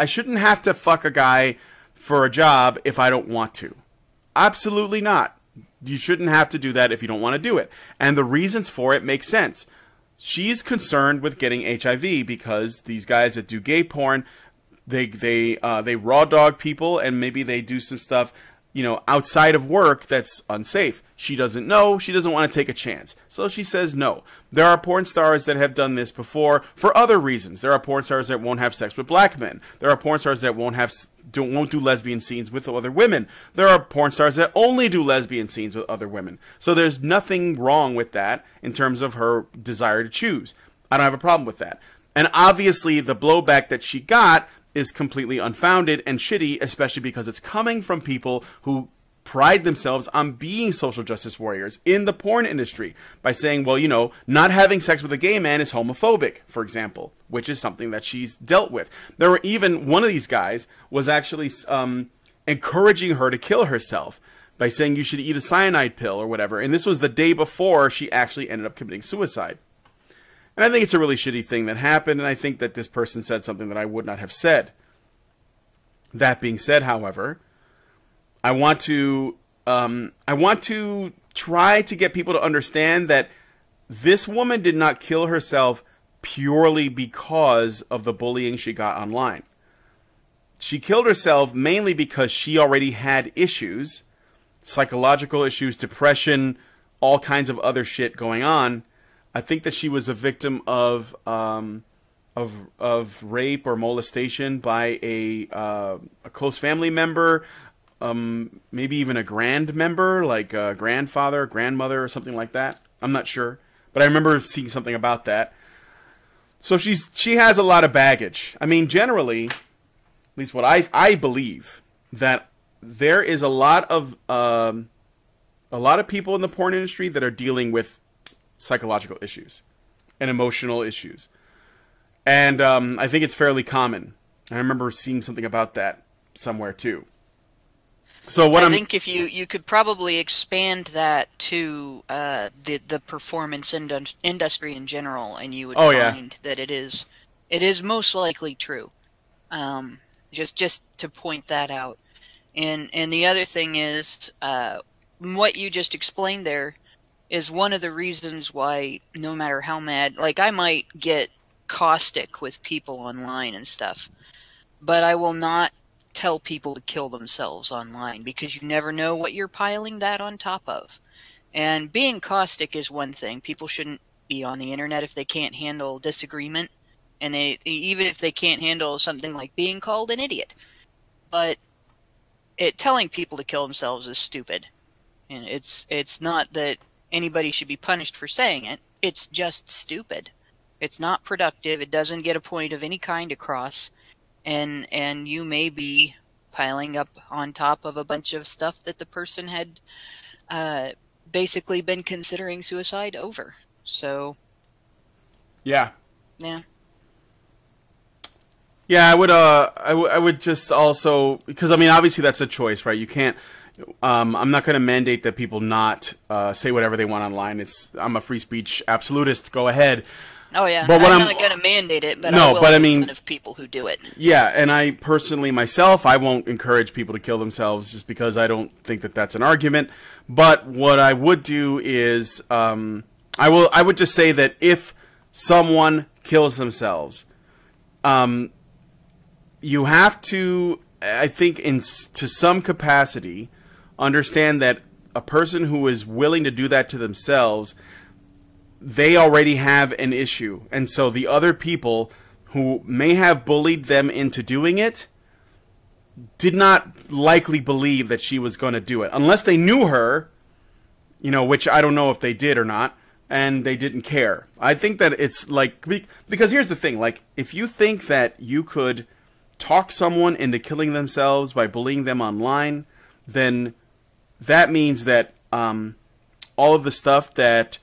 Speaker 3: shouldn't have to fuck a guy for a job if I don't want to. Absolutely not. You shouldn't have to do that if you don't want to do it. And the reasons for it make sense. She's concerned with getting HIV because these guys that do gay porn, they raw dog people and maybe they do some stuff outside of work that's unsafe. She doesn't know. She doesn't want to take a chance. So she says no. There are porn stars that have done this before for other reasons. There are porn stars that won't have sex with black men. There are porn stars that won't do lesbian scenes with other women. There are porn stars that only do lesbian scenes with other women. So there's nothing wrong with that in terms of her desire to choose. I don't have a problem with that. And obviously the blowback that she got is completely unfounded and shitty, especially because it's coming from people who pride themselves on being social justice warriors in the porn industry by saying, well, not having sex with a gay man is homophobic, for example, which is something that she's dealt with. There were even one of these guys was actually encouraging her to kill herself by saying you should eat a cyanide pill or whatever. And this was the day before she actually ended up committing suicide. And I think it's a really shitty thing that happened, and I think that this person said something that I would not have said. That being said, however, I want to try to get people to understand that this woman did not kill herself purely because of the bullying she got online. She killed herself mainly because she already had issues, psychological issues, depression, all kinds of other shit going on. I think that she was a victim of rape or molestation by a close family member. Maybe even a grand member, like a grandfather, grandmother, or something like that. I'm not sure, but I remember seeing something about that. So she has a lot of baggage. I mean, generally, at least what I believe, that there is a lot of people in the porn industry that are dealing with psychological issues and emotional issues, and I think it's fairly common. I remember seeing something about that somewhere too. So what I
Speaker 5: think if you could probably expand that to the performance industry in general, and you would find that it is most likely true. Just to point that out, and the other thing is what you just explained there is one of the reasons why no matter how mad, like I might get caustic with people online and stuff, but I will not tell people to kill themselves online, because you never know what you're piling that on top of. And being caustic is one thing. People shouldn't be on the internet if they can't handle disagreement, and even if they can't handle something like being called an idiot. But telling people to kill themselves is stupid, and it's not that anybody should be punished for saying it. It's just stupid. It's not productive. It doesn't get a point of any kind across. And you may be piling up on top of a bunch of stuff that the person had basically been considering suicide over. So, yeah.
Speaker 3: I would just also, because I mean, obviously that's a choice, right? You can't. I'm not going to mandate that people not say whatever they want online. I'm a free speech absolutist. Go ahead.
Speaker 5: Oh yeah, but I'm not going to mandate it, but I will make fun of people who do it.
Speaker 3: Yeah, and I personally myself, I won't encourage people to kill themselves just because I don't think that that's an argument. But what I would do is, I would just say that if someone kills themselves, you have to, I think, to some capacity, understand that a person who is willing to do that to themselves, they already have an issue. And so the other people who may have bullied them into doing it did not likely believe that she was going to do it. Unless they knew her, which I don't know if they did or not, and they didn't care. I think that it's like, because here's the thing, like, if you think that you could talk someone into killing themselves by bullying them online, then that means that all of the stuff that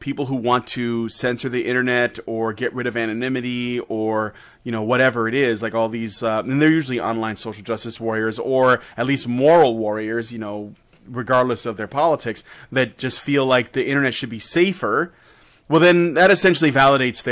Speaker 3: people who want to censor the internet or get rid of anonymity or, whatever it is, like all these, and they're usually online social justice warriors or at least moral warriors, regardless of their politics, that just feel like the internet should be safer. Well, then that essentially validates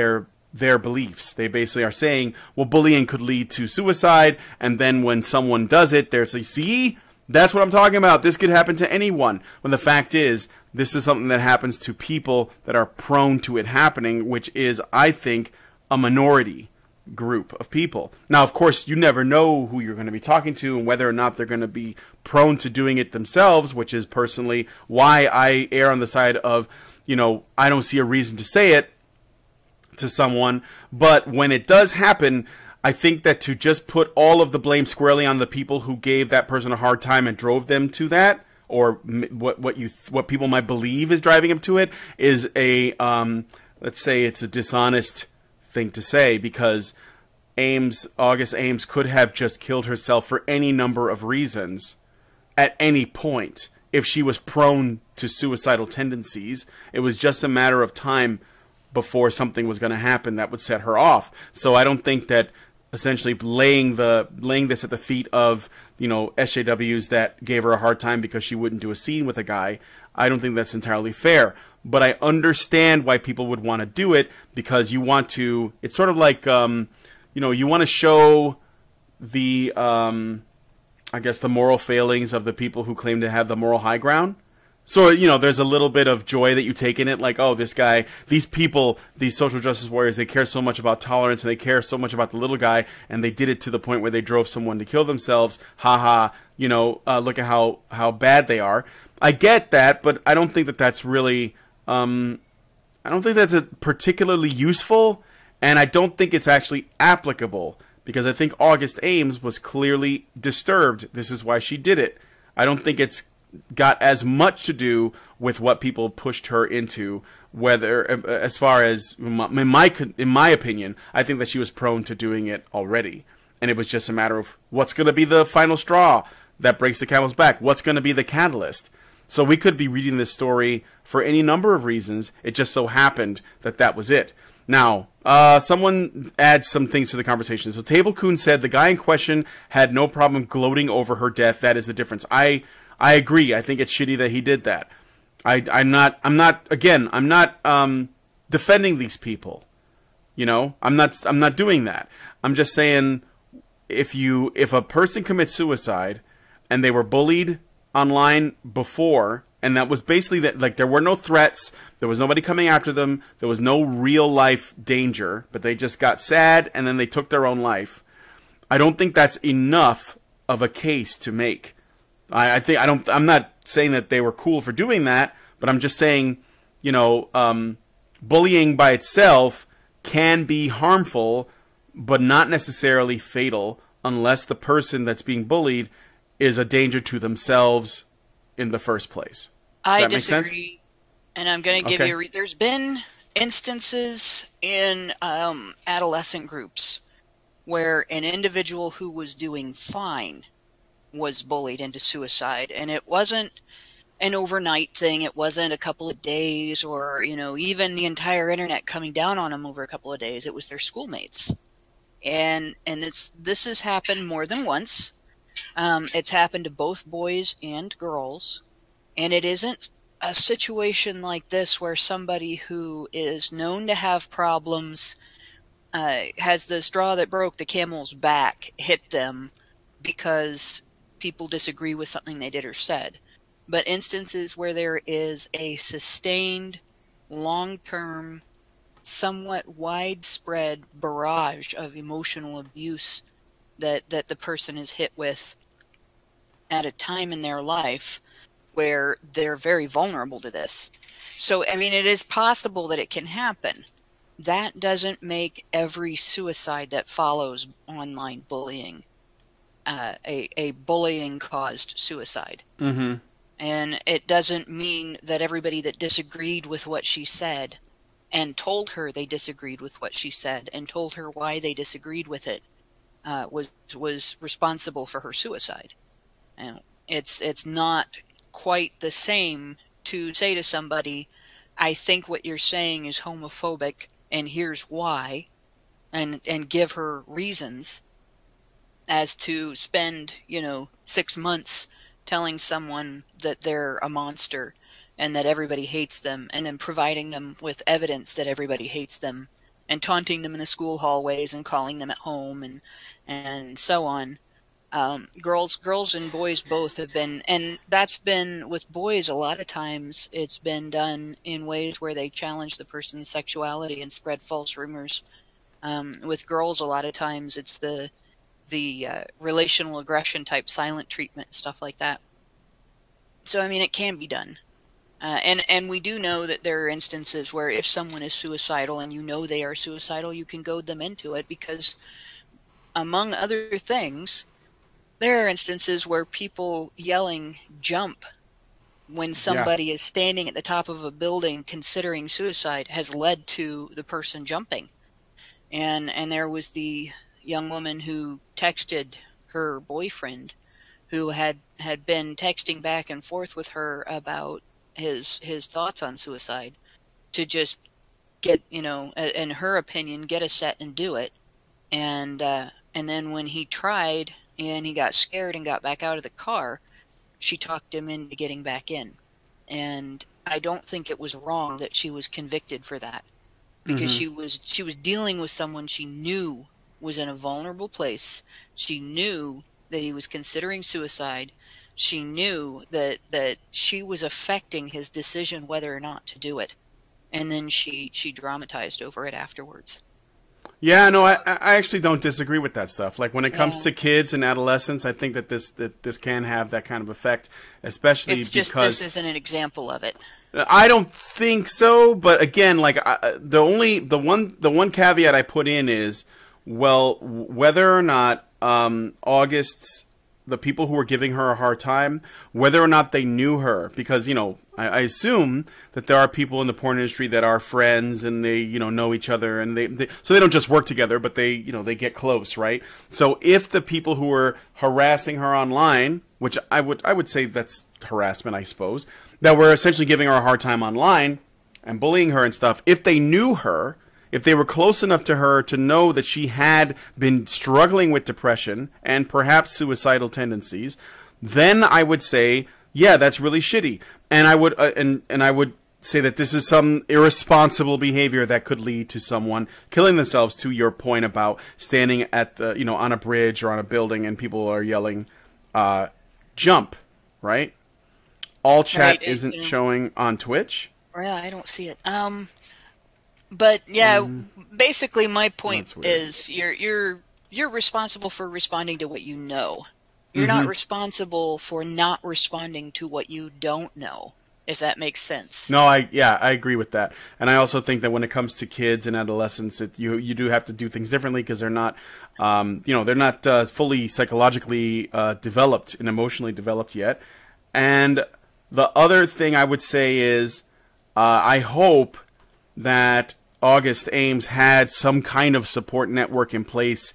Speaker 3: their beliefs. They basically are saying, well, bullying could lead to suicide. And then when someone does it, they're like, see, that's what I'm talking about. This could happen to anyone. When the fact is, this is something that happens to people that are prone to it happening, which is, I think, a minority. group of people. Now, of course, you never know who you're going to be talking to and whether or not they're going to be prone to doing it themselves, which is personally why I err on the side of, I don't see a reason to say it to someone. But when it does happen, I think that to just put all of the blame squarely on the people who gave that person a hard time and drove them to that, or what people might believe is driving them to it, is a let's say it's a dishonest thing to say, because August Ames could have just killed herself for any number of reasons at any point if she was prone to suicidal tendencies. It was just a matter of time before something was going to happen that would set her off. So I don't think that essentially laying this at the feet of SJWs that gave her a hard time because she wouldn't do a scene with a guy, I don't think that's entirely fair. But I understand why people would want to do it, because you want to. It's sort of like you want to show the I guess the moral failings of the people who claim to have the moral high ground. So, there's a little bit of joy that you take in it, like, oh, this guy, these people, these social justice warriors, they care so much about tolerance, and they care so much about the little guy, and they did it to the point where they drove someone to kill themselves. Ha ha, look at how bad they are. I get that, but I don't think that that's really, I don't think that's particularly useful, and I don't think it's actually applicable, because I think August Ames was clearly disturbed. This is why she did it. I don't think it's got as much to do with what people pushed her into, whether, as far as, in my opinion, I think that she was prone to doing it already. And it was just a matter of what's going to be the final straw that breaks the camel's back. What's going to be the catalyst? So we could be reading this story for any number of reasons. It just so happened that that was it. Now, someone adds some things to the conversation. So Table Coon said the guy in question had no problem gloating over her death. That is the difference. I agree. I think it's shitty that he did that. I'm not defending these people. I'm not doing that. I'm just saying, if a person commits suicide and they were bullied online before, and that was basically that, like, there were no threats, there was nobody coming after them, there was no real life danger, but they just got sad and then they took their own life. I don't think that's enough of a case to make. I'm not saying that they were cool for doing that, but I'm just saying, bullying by itself can be harmful, but not necessarily fatal, unless the person that's being bullied is a danger to themselves in the first place.
Speaker 5: I disagree, and I'm going to give you there's been instances in adolescent groups where an individual who was doing fine was bullied into suicide, and it wasn't an overnight thing. It wasn't a couple of days, or even the entire internet coming down on them over a couple of days. It was their schoolmates, and this has happened more than once. It's happened to both boys and girls, and it isn't a situation like this where somebody who is known to have problems has the straw that broke the camel's back hit them because people disagree with something they did or said. But instances where there is a sustained, long-term, somewhat widespread barrage of emotional abuse that the person is hit with at a time in their life where they're very vulnerable to this. So, I mean, it is possible that it can happen. That doesn't make every suicide that follows online bullying a bullying-caused suicide.
Speaker 3: Mm-hmm.
Speaker 5: And it doesn't mean that everybody that disagreed with what she said and told her they disagreed with what she said and told her why they disagreed with it was responsible for her suicide. And it's not quite the same to say to somebody, I think what you're saying is homophobic and here's why, and give her reasons, as to spend 6 months telling someone that they're a monster and that everybody hates them, and then providing them with evidence that everybody hates them, and taunting them in the school hallways and calling them at home and so on. Girls and boys both have been, and that's been with boys a lot of times. It's been done in ways where they challenge the person's sexuality and spread false rumors With girls, a lot of times it's the relational aggression type silent treatment, stuff like that. So, I mean, it can be done. And we do know that there are instances where if someone is suicidal and you know they are suicidal, you can goad them into it because, among other things, there are instances where people yelling jump when somebody is standing at the top of a building considering suicide has led to the person jumping. And there was the young woman who texted her boyfriend who had been texting back and forth with her about his thoughts on suicide to just get, in her opinion, get a set and do it. And then when he tried and he got scared and got back out of the car, she talked him into getting back in. And I don't think it was wrong that she was convicted for that, because she was dealing with someone she knew was in a vulnerable place. She knew that he was considering suicide. She knew that she was affecting his decision whether or not to do it. And then she dramatized over it afterwards.
Speaker 3: Yeah, no, I actually don't disagree with that stuff. Like when it comes to kids and adolescents, I think that this can have that kind of effect, especially
Speaker 5: it's just
Speaker 3: because
Speaker 5: this isn't an example of it.
Speaker 3: I don't think so, but again, like the one caveat I put in is, well, whether or not the people who were giving her a hard time, whether or not they knew her, because I assume that there are people in the porn industry that are friends and they know each other, and so they don't just work together, but they get close, right? So if the people who were harassing her online, which I would say that's harassment, I suppose, that were essentially giving her a hard time online and bullying her and stuff, if they knew her, if they were close enough to her to know that she had been struggling with depression and perhaps suicidal tendencies, then I would say, yeah, that's really shitty. And I would and I would say that this is some irresponsible behavior that could lead to someone killing themselves. To your point about standing at the on a bridge or on a building and people are yelling, "Jump!" Right? All chat isn't showing on Twitch.
Speaker 5: Yeah, I don't see it. But yeah, basically my point is you're responsible for responding to what you know. You're not responsible for not responding to what you don't know, if that makes sense.
Speaker 3: No, I agree with that. And I also think that when it comes to kids and adolescents, you do have to do things differently because they're not they're not fully psychologically developed and emotionally developed yet. And the other thing I would say is I hope that August Ames had some kind of support network in place,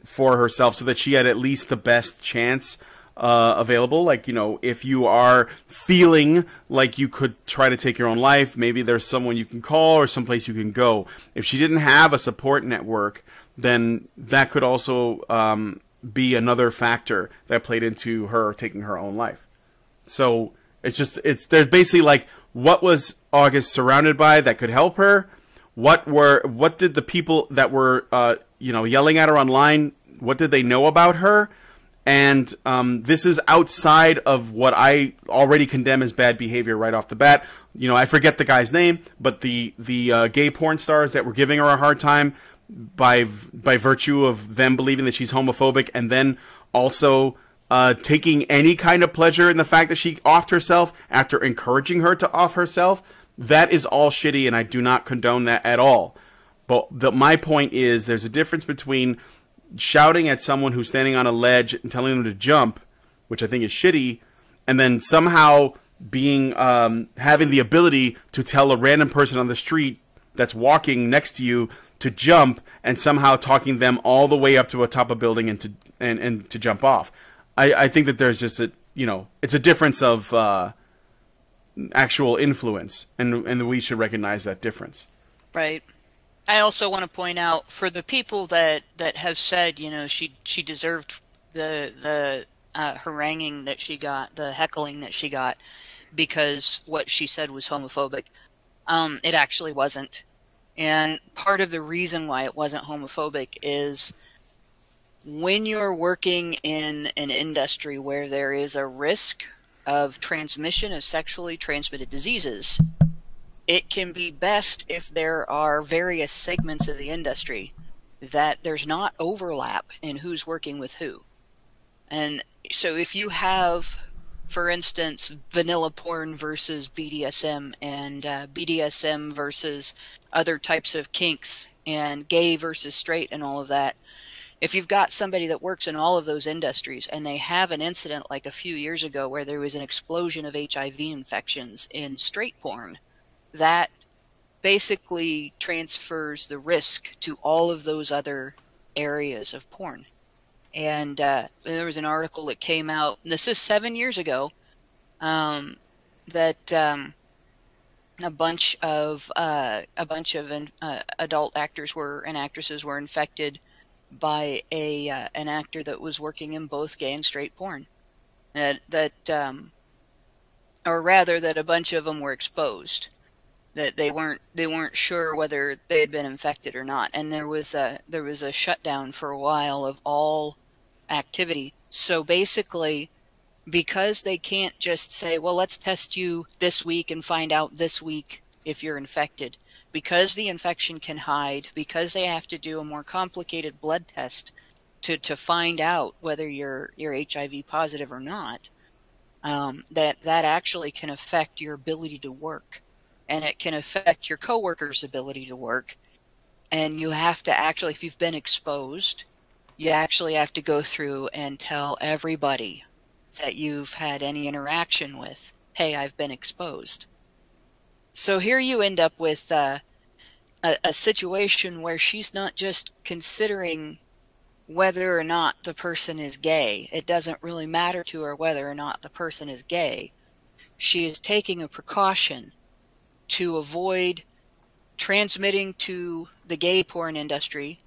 Speaker 3: for herself, so that she had at least the best chance available. Like, if you are feeling like you could try to take your own life, maybe there's someone you can call or someplace you can go. If she didn't have a support network, then that could also be another factor that played into her taking her own life. So there's basically like, what was August surrounded by that could help her? What did the people that were yelling at her online, what did they know about her? And this is outside of what I already condemn as bad behavior right off the bat. I forget the guy's name, but the gay porn stars that were giving her a hard time by virtue of them believing that she's homophobic, and then also taking any kind of pleasure in the fact that she offed herself after encouraging her to off herself, that is all shitty, and I do not condone that at all. But my point is, there's a difference between shouting at someone who's standing on a ledge and telling them to jump, which I think is shitty, and then somehow being having the ability to tell a random person on the street that's walking next to you to jump, and somehow talking them all the way up to a top of a building and to jump off. I think that there's just it's a difference of actual influence, and we should recognize that difference.
Speaker 5: Right. I also want to point out, for the people that have said, she deserved the haranguing that she got, the heckling that she got, because what she said was homophobic. It actually wasn't. And part of the reason why it wasn't homophobic is, when you're working in an industry where there is a risk of transmission of sexually transmitted diseases, it can be best if there are various segments of the industry that there's not overlap in who's working with who. And so if you have, for instance, vanilla porn versus BDSM, and BDSM versus other types of kinks, and gay versus straight and all of that, if you've got somebody that works in all of those industries and they have an incident like a few years ago where there was an explosion of HIV infections in straight porn, that basically transfers the risk to all of those other areas of porn. And there was an article that came out, and this is 7 years ago, that a bunch of adult actors and actresses were infected by an actor that was working in both gay and straight porn. That or rather, that a bunch of them were exposed. That they weren't sure whether they had been infected or not, and there was a shutdown for a while of all activity. So basically, because they can't just say, well, let's test you this week and find out this week if you're infected, because the infection can hide, because they have to do a more complicated blood test to find out whether you're HIV positive or not, that actually can affect your ability to work. And it can affect your coworkers' ability to work. And you have to actually, if you've been exposed, you actually have to go through and tell everybody that you've had any interaction with, hey, I've been exposed. So here you end up with a situation where she's not just considering whether or not the person is gay. It doesn't really matter to her whether or not the person is gay. She is taking a precaution to avoid transmitting to the gay porn industry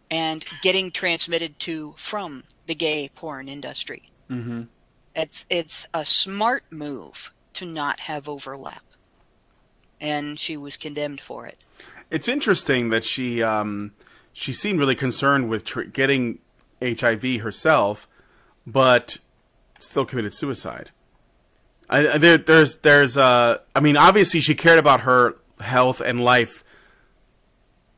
Speaker 5: and getting transmitted from the gay porn industry.
Speaker 3: Mm-hmm.
Speaker 5: It's a smart move to not have overlap, and she was condemned for it.
Speaker 3: It's interesting that she seemed really concerned with getting HIV herself, but still committed suicide. I mean, obviously she cared about her health and life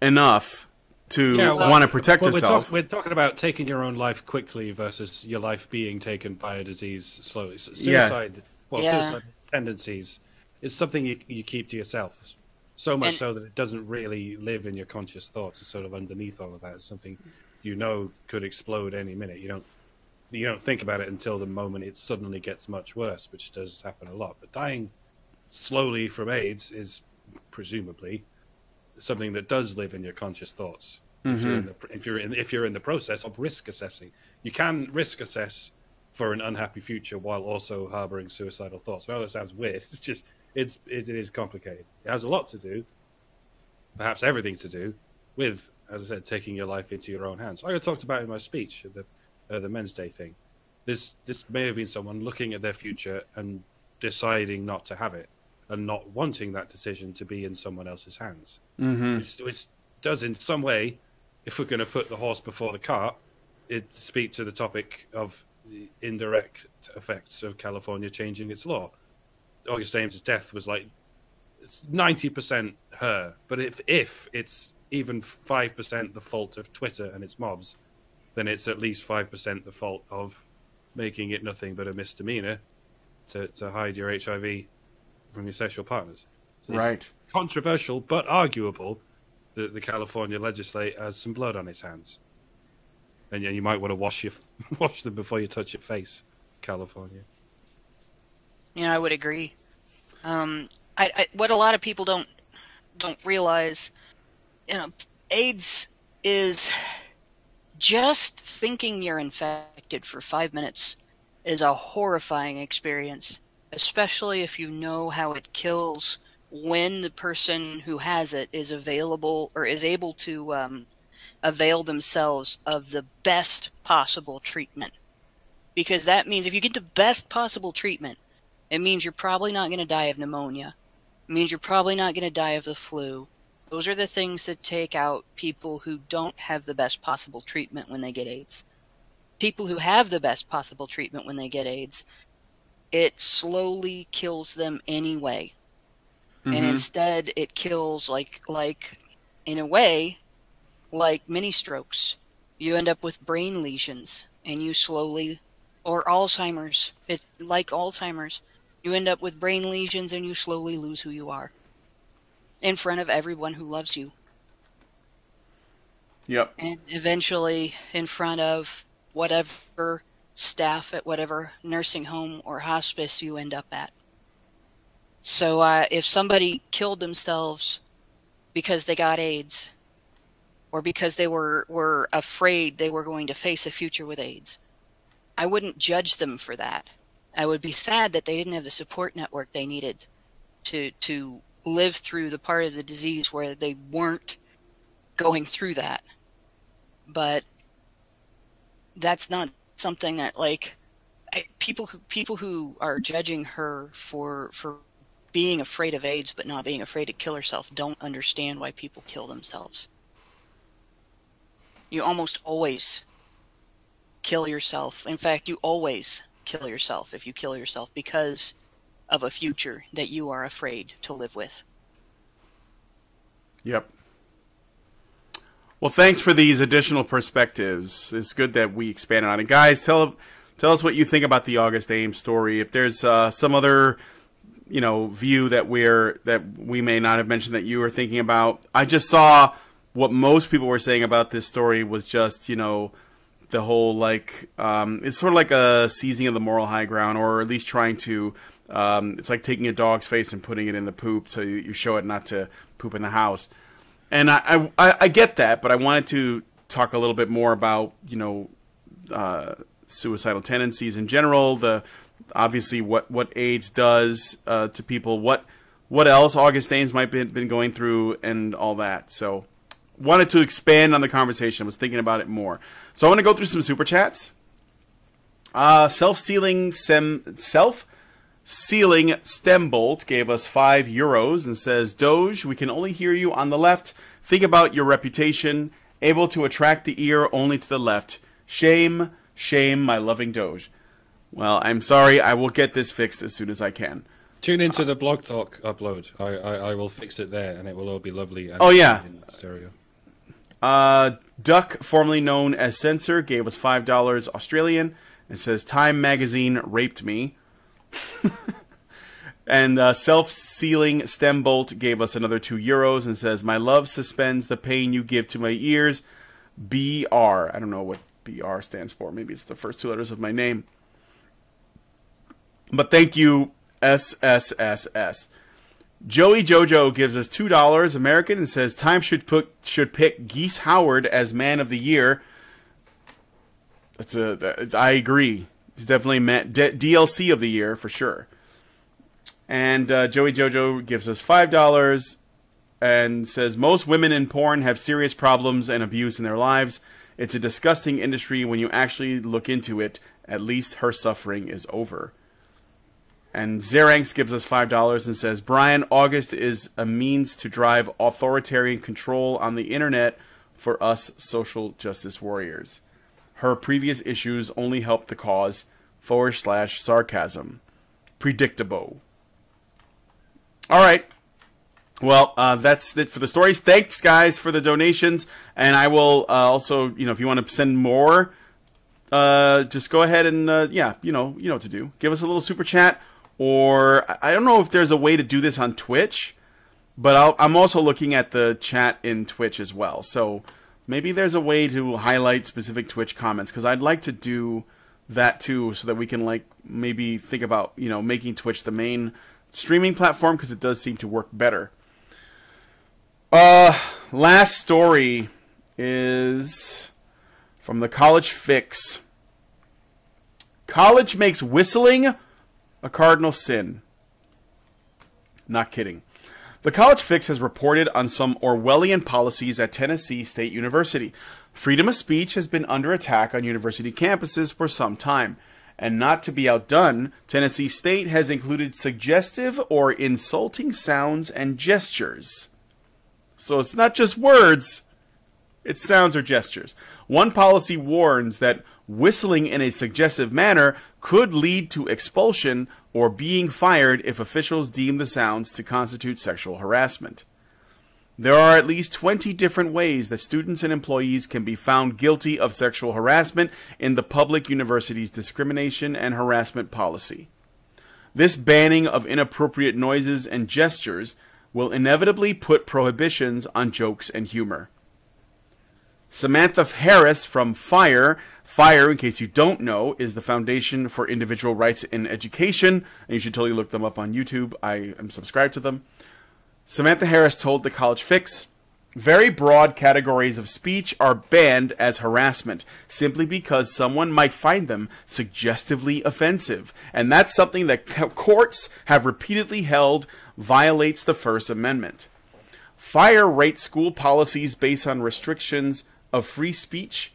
Speaker 3: enough to want to protect herself.
Speaker 4: We're talking about taking your own life quickly versus your life being taken by a disease slowly. Suicide tendencies is something you keep to yourself. So much so that it doesn't really live in your conscious thoughts. It's sort of underneath all of that. It's something could explode any minute. You don't think about it until the moment it suddenly gets much worse, which does happen a lot. But dying slowly from AIDS is presumably something that does live in your conscious thoughts. Mm-hmm. If you're in the process of risk assessing, you can risk assess for an unhappy future while also harboring suicidal thoughts. I know that sounds weird. It's just it is complicated. It has a lot to do, perhaps everything to do, with, as I said, taking your life into your own hands. Like I talked about in my speech at the Men's Day thing. This may have been someone looking at their future and deciding not to have it, and not wanting that decision to be in someone else's hands. Mm-hmm. Which does, in some way, if we're going to put the horse before the cart, it speaks to the topic of the indirect effects of California changing its law. August Ames' death was like, it's 90% her, but if it's even 5% the fault of Twitter and its mobs, then it's at least 5% the fault of making it nothing but a misdemeanor to hide your HIV from your sexual partners. So right. Controversial, but arguable that the California legislature has some blood on its hands. And you might want to wash them before you touch your face, California.
Speaker 5: Yeah, I would agree. What a lot of people don't realize, AIDS is just thinking you're infected for 5 minutes is a horrifying experience, especially if you know how it kills when the person who has it is available or is able to avail themselves of the best possible treatment. Because that means if you get the best possible treatment, it means you're probably not going to die of pneumonia. It means you're probably not going to die of the flu. Those are the things that take out people who don't have the best possible treatment when they get AIDS. People who have the best possible treatment when they get AIDS, it slowly kills them anyway. and instead it kills like in a way like mini strokes. You end up with brain lesions, and you slowly, or Alzheimer's. It like Alzheimer's. You end up with brain lesions, and you slowly lose who you are in front of everyone who loves you.
Speaker 3: Yep.
Speaker 5: And eventually in front of whatever staff at whatever nursing home or hospice you end up at. So if somebody killed themselves because they got AIDS, or because they were afraid they were going to face a future with AIDS, I wouldn't judge them for that. I would be sad that they didn't have the support network they needed to live through the part of the disease where they weren't going through that. But that's not something that, like, people who are judging her for being afraid of AIDS but not being afraid to kill herself don't understand why people kill themselves. You almost always kill yourself. In fact, you always kill yourself if you kill yourself because of a future that you are afraid to live with.
Speaker 3: Yep. Well, thanks for these additional perspectives. It's good that we expanded on it. Guys, tell us what you think about the August Ames story. If there's some other, view that we may not have mentioned that you were thinking about. I just saw what most people were saying about this story was just, the whole, it's sort of like a seizing of the moral high ground, or at least trying to, it's like taking a dog's face and putting it in the poop so you show it not to poop in the house. And I get that, but I wanted to talk a little bit more about, suicidal tendencies in general, obviously what AIDS does to people, what else August Ames might have been going through, and all that. So wanted to expand on the conversation. I was thinking about it more. So I want to go through some super chats. Self-sealing stem bolt gave us €5 and says, Doge, we can only hear you on the left. Think about your reputation. Able to attract the ear only to the left. Shame, shame, my loving Doge. Well, I'm sorry. I will get this fixed as soon as I can.
Speaker 4: Tune into the Blog Talk upload. I will fix it there, and it will all be lovely. And in stereo. Duck, formerly known as Censor, gave us $5 Australian. It says, Time Magazine raped me. And self-sealing stem bolt gave us another €2 and says, my love suspends the pain you give to my ears. BR. I don't know what BR stands for. Maybe it's the first two letters of my name. But thank you, SSSS. Joey Jojo gives us $2 American and says, Time should pick Geese Howard as Man of the Year. I agree. He's definitely DLC of the year for sure. And Joey Jojo gives us $5 and says, most women in porn have serious problems and abuse in their lives. It's a disgusting industry when you actually look into it. At least her suffering is over. And Zeranx gives us $5 and says, Brian, August is a means to drive authoritarian control on the internet for us social justice warriors. Her previous issues only help the cause, /sarcasm. Predictable. All right. Well, that's it for the stories. Thanks, guys, for the donations. And I will also, if you want to send more, just go ahead and, you know what to do. Give us a little super chat. Or I don't know if there's a way to do this on Twitch, but I'm also looking at the chat in Twitch as well. So maybe there's a way to highlight specific Twitch comments, because I'd like to do that too, so that we can maybe think about making Twitch the main streaming platform, because it does seem to work better. Last story is from the College Fix. College makes whistling a cardinal sin. Not kidding. The College Fix has reported on some Orwellian policies at Tennessee State University. Freedom of speech has been under attack on university campuses for some time. And not to be outdone, Tennessee State has included suggestive or insulting sounds and gestures. So it's not just words, it's sounds or gestures. One policy warns that whistling in a suggestive manner could lead to expulsion
Speaker 3: or being fired if officials deem the sounds to constitute sexual harassment. There are at least 20 different ways that students and employees can be found guilty of sexual harassment in the public university's discrimination and harassment policy. This banning of inappropriate noises and gestures will inevitably put prohibitions on jokes and humor. Samantha Harris from FIRE. FIRE, in case you don't know, is the Foundation for Individual Rights in Education, and you should totally look them up on YouTube. I am subscribed to them. Samantha Harris told The College Fix, very broad categories of speech are banned as harassment simply because someone might find them suggestively offensive. And that's something that courts have repeatedly held violates the First Amendment. FIRE rates school policies based on restrictions of free speech,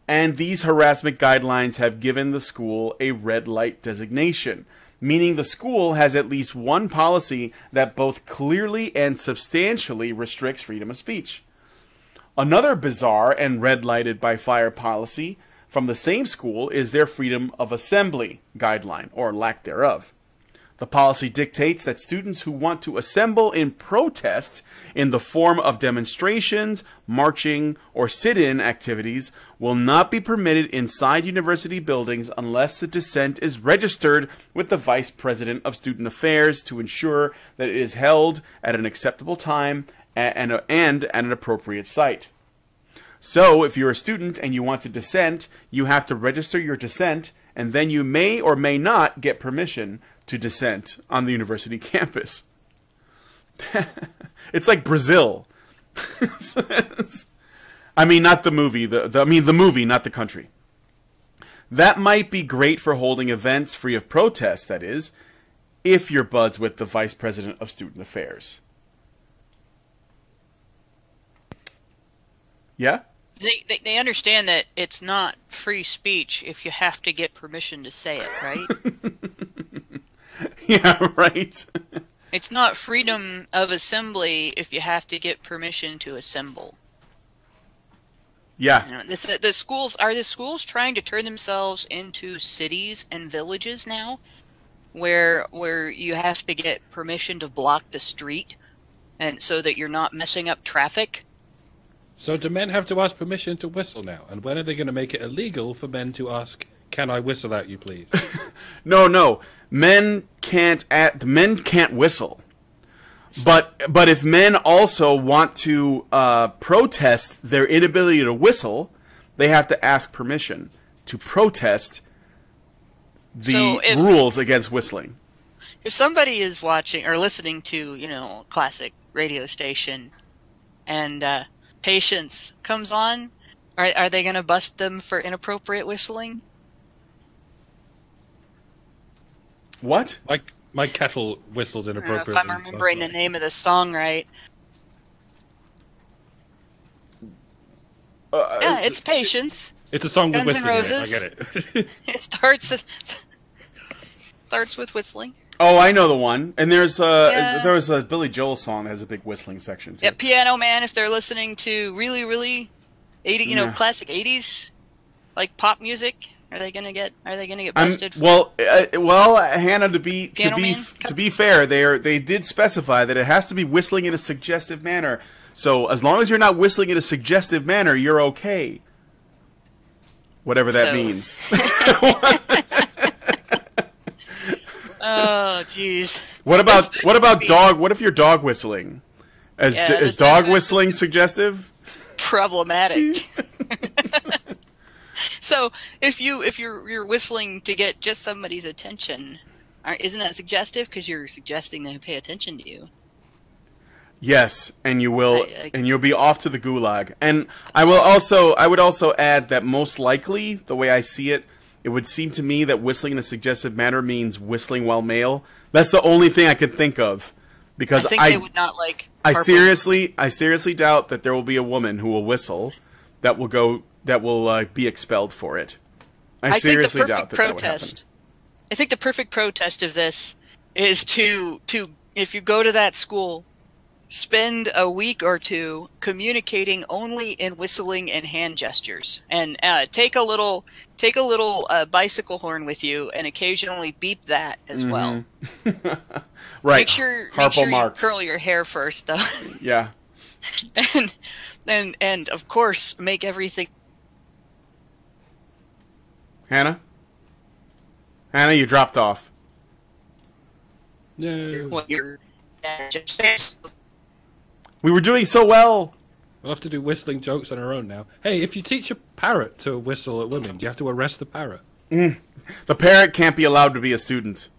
Speaker 3: and these harassment guidelines have given the school a red light designation, meaning the school has at least one policy that both clearly and substantially restricts freedom of speech. Another bizarre and red-lighted by FIRE policy from the same school is their freedom of assembly guideline, or lack thereof. The policy dictates that students who want to assemble in protest in the form of demonstrations, marching, or sit-in activities will not be permitted inside university buildings unless the dissent is registered with the Vice President of Student Affairs to ensure that it is held at an acceptable time and at an appropriate site. So, if you're a student and you want to dissent, you have to register your dissent, and then you may or may not get permission to dissent on the university campus. It's like Brazil. I mean, not the movie. The movie, not the country. That might be great for holding events free of protest, that is, if you're buds with the Vice President of Student Affairs. Yeah?
Speaker 5: They understand that it's not free speech if you have to get permission to say it, right?
Speaker 3: Yeah, right.
Speaker 5: It's not freedom of assembly if you have to get permission to assemble.
Speaker 3: Yeah.
Speaker 5: You know, the schools trying to turn themselves into cities and villages now, where you have to get permission to block the street, and so that you're not messing up traffic.
Speaker 4: So do men have to ask permission to whistle now? And when are they going to make it illegal for men to ask, "Can I whistle at you, please?"
Speaker 3: No. Men can't whistle. But if men also want to protest their inability to whistle, they have to ask permission to protest the rules against whistling.
Speaker 5: If somebody is watching or listening to, a classic radio station, and Patience comes on, are they going to bust them for inappropriate whistling?
Speaker 3: What?
Speaker 4: My kettle whistled inappropriately.
Speaker 5: I don't know if I'm remembering the name of the song right. Yeah, it's Patience.
Speaker 4: It's a song with
Speaker 5: Guns N'
Speaker 4: whistling
Speaker 5: Roses.
Speaker 4: in it. I get it.
Speaker 5: It starts with whistling.
Speaker 3: Oh, I know the one. And there's a Billy Joel song that has a big whistling section too.
Speaker 5: Yeah, Piano Man. If they're listening to really, really 80, classic 80s like pop music, are they gonna get busted?
Speaker 3: Well, Hannah, to be fair, they did specify that it has to be whistling in a suggestive manner. So as long as you're not whistling in a suggestive manner, you're okay. Whatever that means.
Speaker 5: Oh, jeez.
Speaker 3: What about dog? What if you're dog whistling? Is dog whistling suggestive?
Speaker 5: Problematic. So if you're whistling to get just somebody's attention, isn't that suggestive? Because you're suggesting they pay attention to you.
Speaker 3: Yes, and you will, and you'll be off to the gulag. And I would also add that most likely, the way I see it, it would seem to me that whistling in a suggestive manner means whistling while male. That's the only thing I could think of, because
Speaker 5: I think they would not like.
Speaker 3: I seriously doubt that there will be a woman who will whistle that will be expelled for it. I seriously doubt that would happen.
Speaker 5: I think the perfect protest of this is to if you go to that school, spend a week or two communicating only in whistling and hand gestures, and take a little bicycle horn with you, and occasionally beep that as well.
Speaker 3: Right.
Speaker 5: Make sure you curl your hair first, though.
Speaker 3: Yeah.
Speaker 5: and of course, make everything.
Speaker 3: Hannah, you dropped off.
Speaker 4: No.
Speaker 5: What you're.
Speaker 3: We were doing so well.
Speaker 4: We'll have to do whistling jokes on our own now. Hey, if you teach a parrot to whistle at women, do you have to arrest the parrot?
Speaker 3: The parrot can't be allowed to be a student.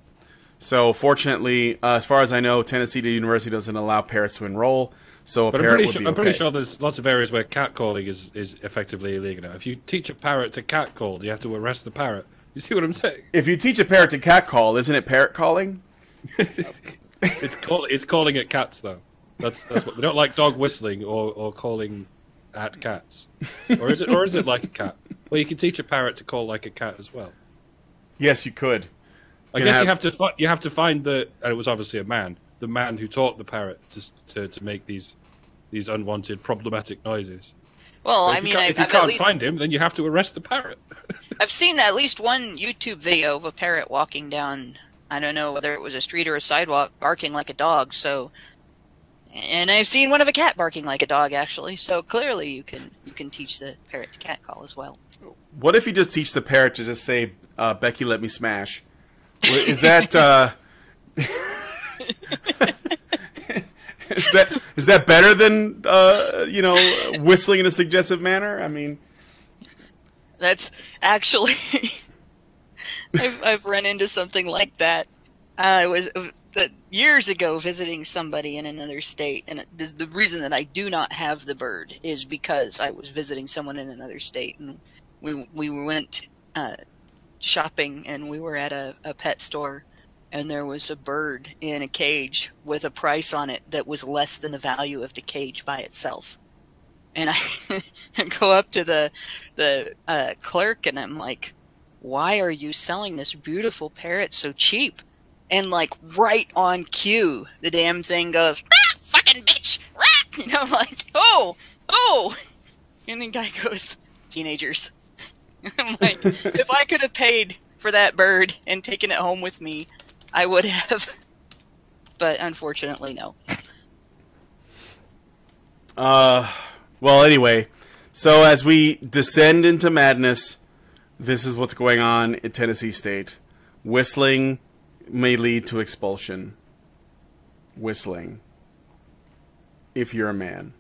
Speaker 3: So, fortunately, as far as I know, Tennessee University doesn't allow parrots to enroll. So,
Speaker 4: I'm pretty sure there's lots of areas where catcalling is effectively illegal now. If you teach a parrot to catcall, you have to arrest the parrot. You see what I'm saying?
Speaker 3: If you teach a parrot to catcall, isn't it parrot calling?
Speaker 4: It's calling at cats, though. That's what they don't like. Dog whistling or calling at cats, or is it like a cat? Well, you can teach a parrot to call like a cat as well.
Speaker 3: Yes, you could.
Speaker 4: I guess you have to find and it was obviously the man who taught the parrot to make these unwanted problematic noises.
Speaker 5: Well,
Speaker 4: if you can't find him, then you have to arrest the parrot.
Speaker 5: I've seen at least one YouTube video of a parrot walking down. I don't know whether it was a street or a sidewalk, barking like a dog. And I've seen one of a cat barking like a dog, actually. So clearly, you can teach the parrot to cat call as well.
Speaker 3: What if you just teach the parrot to just say, "Becky, let me smash"? Is that is that better than whistling in a suggestive manner? I mean,
Speaker 5: that's actually I've run into something like that. I was years ago visiting somebody in another state, and the reason that I do not have the bird is because I was visiting someone in another state, and we went shopping, and we were at a pet store, and there was a bird in a cage with a price on it that was less than the value of the cage by itself. And I go up to the clerk, and I'm like, "Why are you selling this beautiful parrot so cheap?" And like right on cue, the damn thing goes, "Rah, fucking bitch, rah!" I'm like, oh, and the guy goes, "Teenagers." I'm like, if I could have paid for that bird and taken it home with me, I would have. But unfortunately, no.
Speaker 3: Well, anyway, so as we descend into madness, this is what's going on in Tennessee State. Whistling may lead to expulsion. Whistling. If you're a man.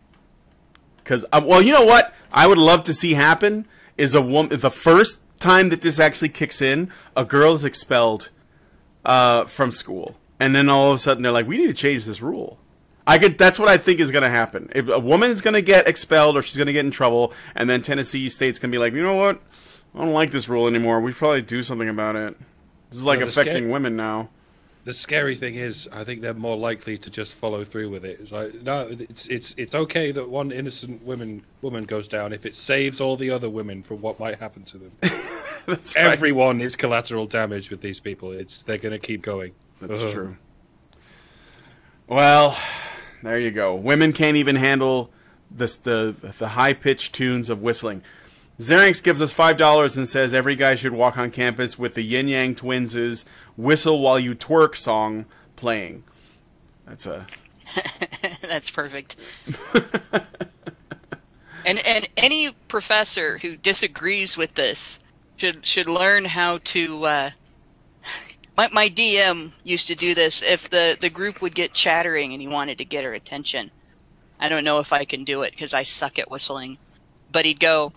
Speaker 3: Because, well, you know what I would love to see happen is the first time that this actually kicks in, a girl is expelled from school. And then all of a sudden they're like, we need to change this rule. That's what I think is going to happen. If a woman is going to get expelled or she's going to get in trouble, and then Tennessee State's going to be like, you know what? I don't like this rule anymore. We should probably do something about it. This is like affecting women now.
Speaker 4: The scary thing is, I think they're more likely to just follow through with it. It's like, no, it's okay that one innocent woman goes down if it saves all the other women from what might happen to them.
Speaker 3: That's
Speaker 4: Everyone is collateral damage with these people. They're going to keep going.
Speaker 3: That's true. Well, there you go. Women can't even handle the high-pitched tunes of whistling. Xerinx gives us $5 and says every guy should walk on campus with the Yin Yang Twins' "Whistle While You Twerk" song playing.
Speaker 5: That's perfect. and any professor who disagrees with this should learn how to. My DM used to do this if the group would get chattering and he wanted to get her attention. I don't know if I can do it because I suck at whistling, but he'd go.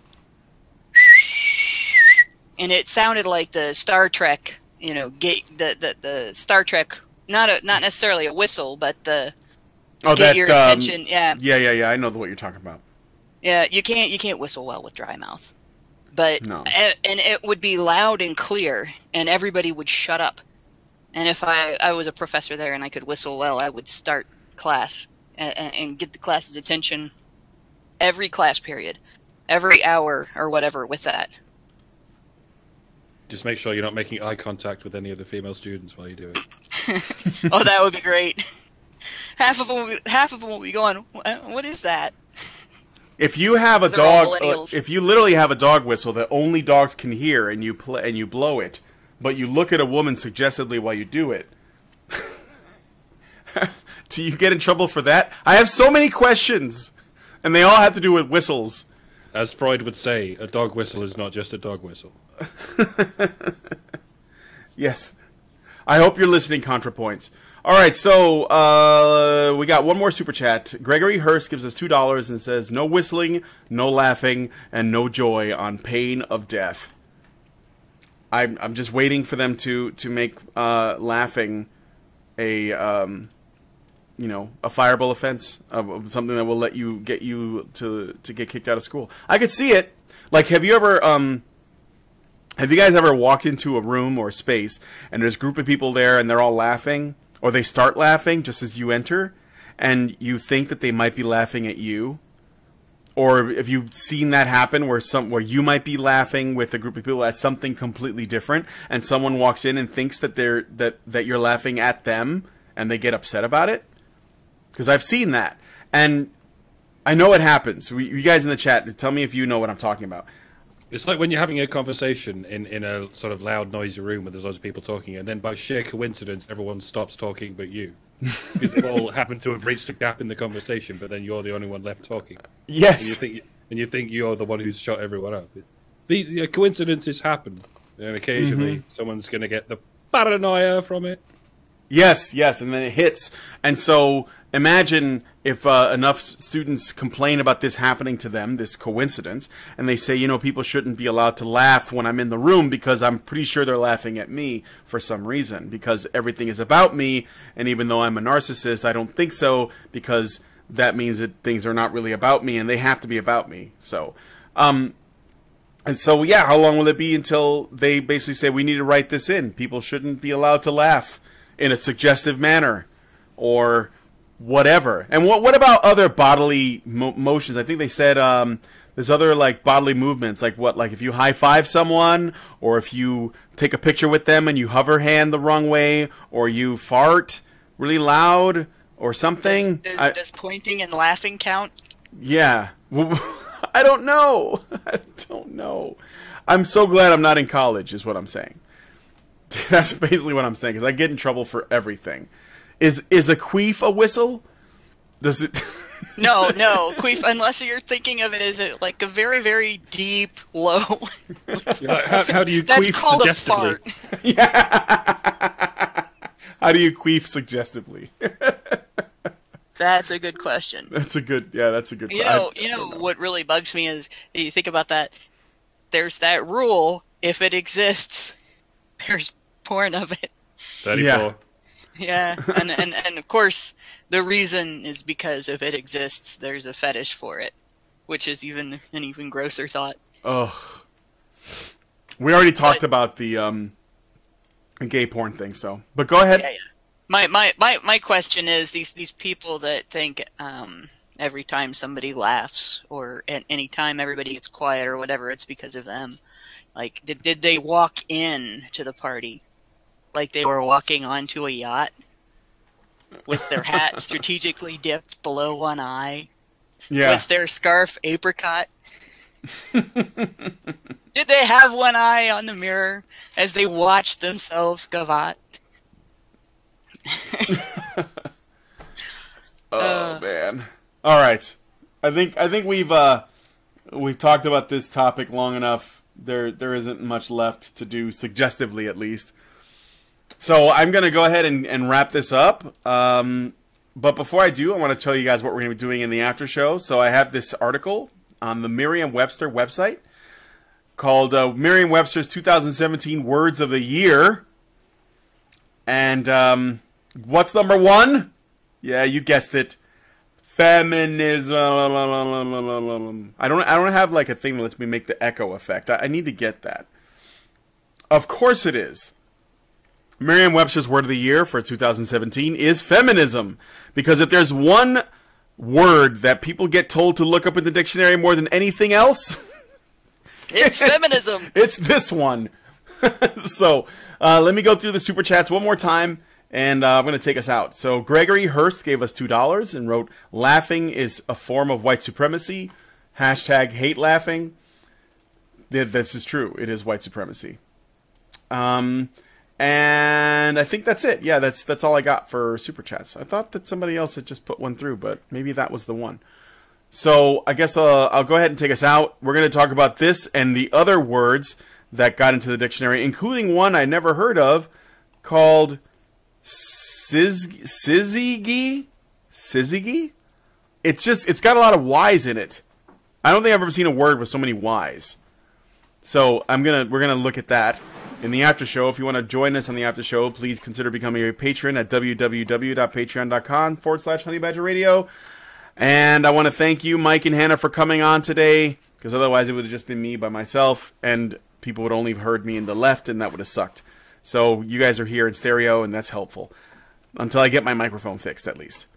Speaker 5: And it sounded like the Star Trek, the Star Trek, not necessarily a whistle, but get your attention. Yeah.
Speaker 3: I know what you're talking about.
Speaker 5: Yeah, you can't whistle well with dry mouth, but
Speaker 3: no.
Speaker 5: And it would be loud and clear, and everybody would shut up. And if I was a professor there and I could whistle well, I would start class and get the class's attention every class period, every hour or whatever with that.
Speaker 4: Just make sure you're not making eye contact with any of the female students while you do it.
Speaker 5: Oh, that would be great. half of them will be going, "What is that?"
Speaker 3: If you have a
Speaker 5: They're all
Speaker 3: dog,
Speaker 5: millennials.
Speaker 3: if you literally have a dog whistle that only dogs can hear, and you blow it, but you look at a woman suggestively while you do it, do you get in trouble for that? I have so many questions, and they all have to do with whistles.
Speaker 4: As Freud would say, a dog whistle is not just a dog whistle.
Speaker 3: Yes. I hope you're listening, ContraPoints. All right, so we got one more super chat. Gregory Hurst gives us $2 and says, "No whistling, no laughing, and no joy on pain of death." I'm just waiting for them to make laughing a a fireable offense, something that will let you get kicked out of school. I could see it. Like, have you guys ever walked into a room or a space and there's a group of people there and they're all laughing, or they start laughing just as you enter, and you think that they might be laughing at you? Or if you've seen that happen where you might be laughing with a group of people at something completely different, and someone walks in and thinks that that you're laughing at them, and they get upset about it? Because I've seen that, and I know it happens. You guys in the chat, tell me if you know what I'm talking about.
Speaker 4: It's like when you're having a conversation in a sort of loud, noisy room where there's loads of people talking, and then by sheer coincidence, everyone stops talking but you. Because they all happen to have reached a gap in the conversation, but then you're the only one left talking.
Speaker 3: Yes.
Speaker 4: And you think you're the one who's shut everyone up. The coincidences happen, and occasionally someone's going to get the paranoia from it.
Speaker 3: Yes, and then it hits. And so imagine if enough students complain about this happening to them, this coincidence, and they say, people shouldn't be allowed to laugh when I'm in the room because I'm pretty sure they're laughing at me for some reason, because everything is about me, and even though I'm a narcissist, I don't think so, because that means that things are not really about me, and they have to be about me. So, and so, yeah, how long will it be until they basically say, we need to write this in? People shouldn't be allowed to laugh in a suggestive manner, or whatever. And what about other bodily motions? I think they said there's other like bodily movements, like if you high five someone, or if you take a picture with them and you hover hand the wrong way, or you fart really loud or something.
Speaker 5: Does pointing and laughing count?
Speaker 3: Yeah. I don't know. I'm so glad I'm not in college, is what I'm saying. That's basically what I'm saying, because I get in trouble for everything. Is a queef a whistle? Does it?
Speaker 5: No, queef. Unless you're thinking of it as like a very, very deep low.
Speaker 4: How do you
Speaker 5: That's
Speaker 4: queef
Speaker 5: called a
Speaker 4: suggestively?
Speaker 5: fart.
Speaker 3: Yeah. How do you queef suggestively?
Speaker 5: That's a good question.
Speaker 3: That's a good.
Speaker 5: You know what really bugs me is, you think about that. There's that rule: if it exists, there's porn of it.
Speaker 4: 34.
Speaker 3: Yeah.
Speaker 5: Yeah, and of course, the reason is because if it exists, there's a fetish for it, which is an even grosser thought.
Speaker 3: Oh, we already talked about the gay porn thing, so. But go ahead.
Speaker 5: Yeah. My question is, these people that think every time somebody laughs, or at any time everybody gets quiet or whatever, it's because of them. Like, did they walk in to the party like they were walking onto a yacht with their hat strategically dipped below one eye?
Speaker 3: Yeah.
Speaker 5: Was their scarf apricot? Did they have one eye on the mirror as they watched themselves gavotte?
Speaker 3: Oh man! All right, I think we've talked about this topic long enough. There isn't much left to do, suggestively at least. So I'm gonna go ahead and wrap this up. But before I do, I want to tell you guys what we're gonna be doing in the after show. So I have this article on the Merriam-Webster website called Merriam-Webster's 2017 Words of the Year. And what's number one? Yeah, you guessed it. Feminism. I don't have like a thing that lets me make the echo effect. I need to get that. Of course it is. Merriam-Webster's Word of the Year for 2017 is feminism. Because if there's one word that people get told to look up in the dictionary more than anything else,
Speaker 5: it's feminism.
Speaker 3: It's this one. So let me go through the super chats one more time, And I'm going to take us out. So Gregory Hurst gave us $2 and wrote, laughing is a form of white supremacy. Hashtag hate laughing. This is true. It is white supremacy. And I think that's it. Yeah, that's all I got for Super Chats. I thought that somebody else had just put one through, but maybe that was the one. So I guess I'll go ahead and take us out. We're going to talk about this and the other words that got into the dictionary, including one I never heard of called Syzygy? Syzygy? It's got a lot of Y's in it. I don't think I've ever seen a word with so many Y's. So we're gonna look at that in the after show. If you want to join us on the after show, please consider becoming a patron at www.patreon.com/honeybadgerradio. And I want to thank you, Mike and Hannah, for coming on today, because otherwise it would have just been me by myself, and people would only have heard me in the left, and that would have sucked. So you guys are here in stereo, and that's helpful. Until I get my microphone fixed, at least.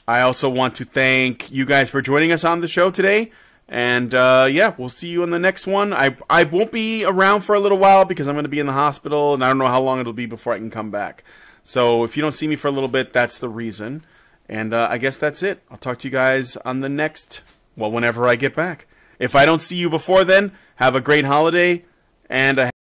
Speaker 3: I also want to thank you guys for joining us on the show today. And, yeah, we'll see you in the next one. I won't be around for a little while because I'm going to be in the hospital, and I don't know how long it'll be before I can come back. So if you don't see me for a little bit, that's the reason. And I guess that's it. I'll talk to you guys on the next, well, whenever I get back. If I don't see you before then, have a great holiday and a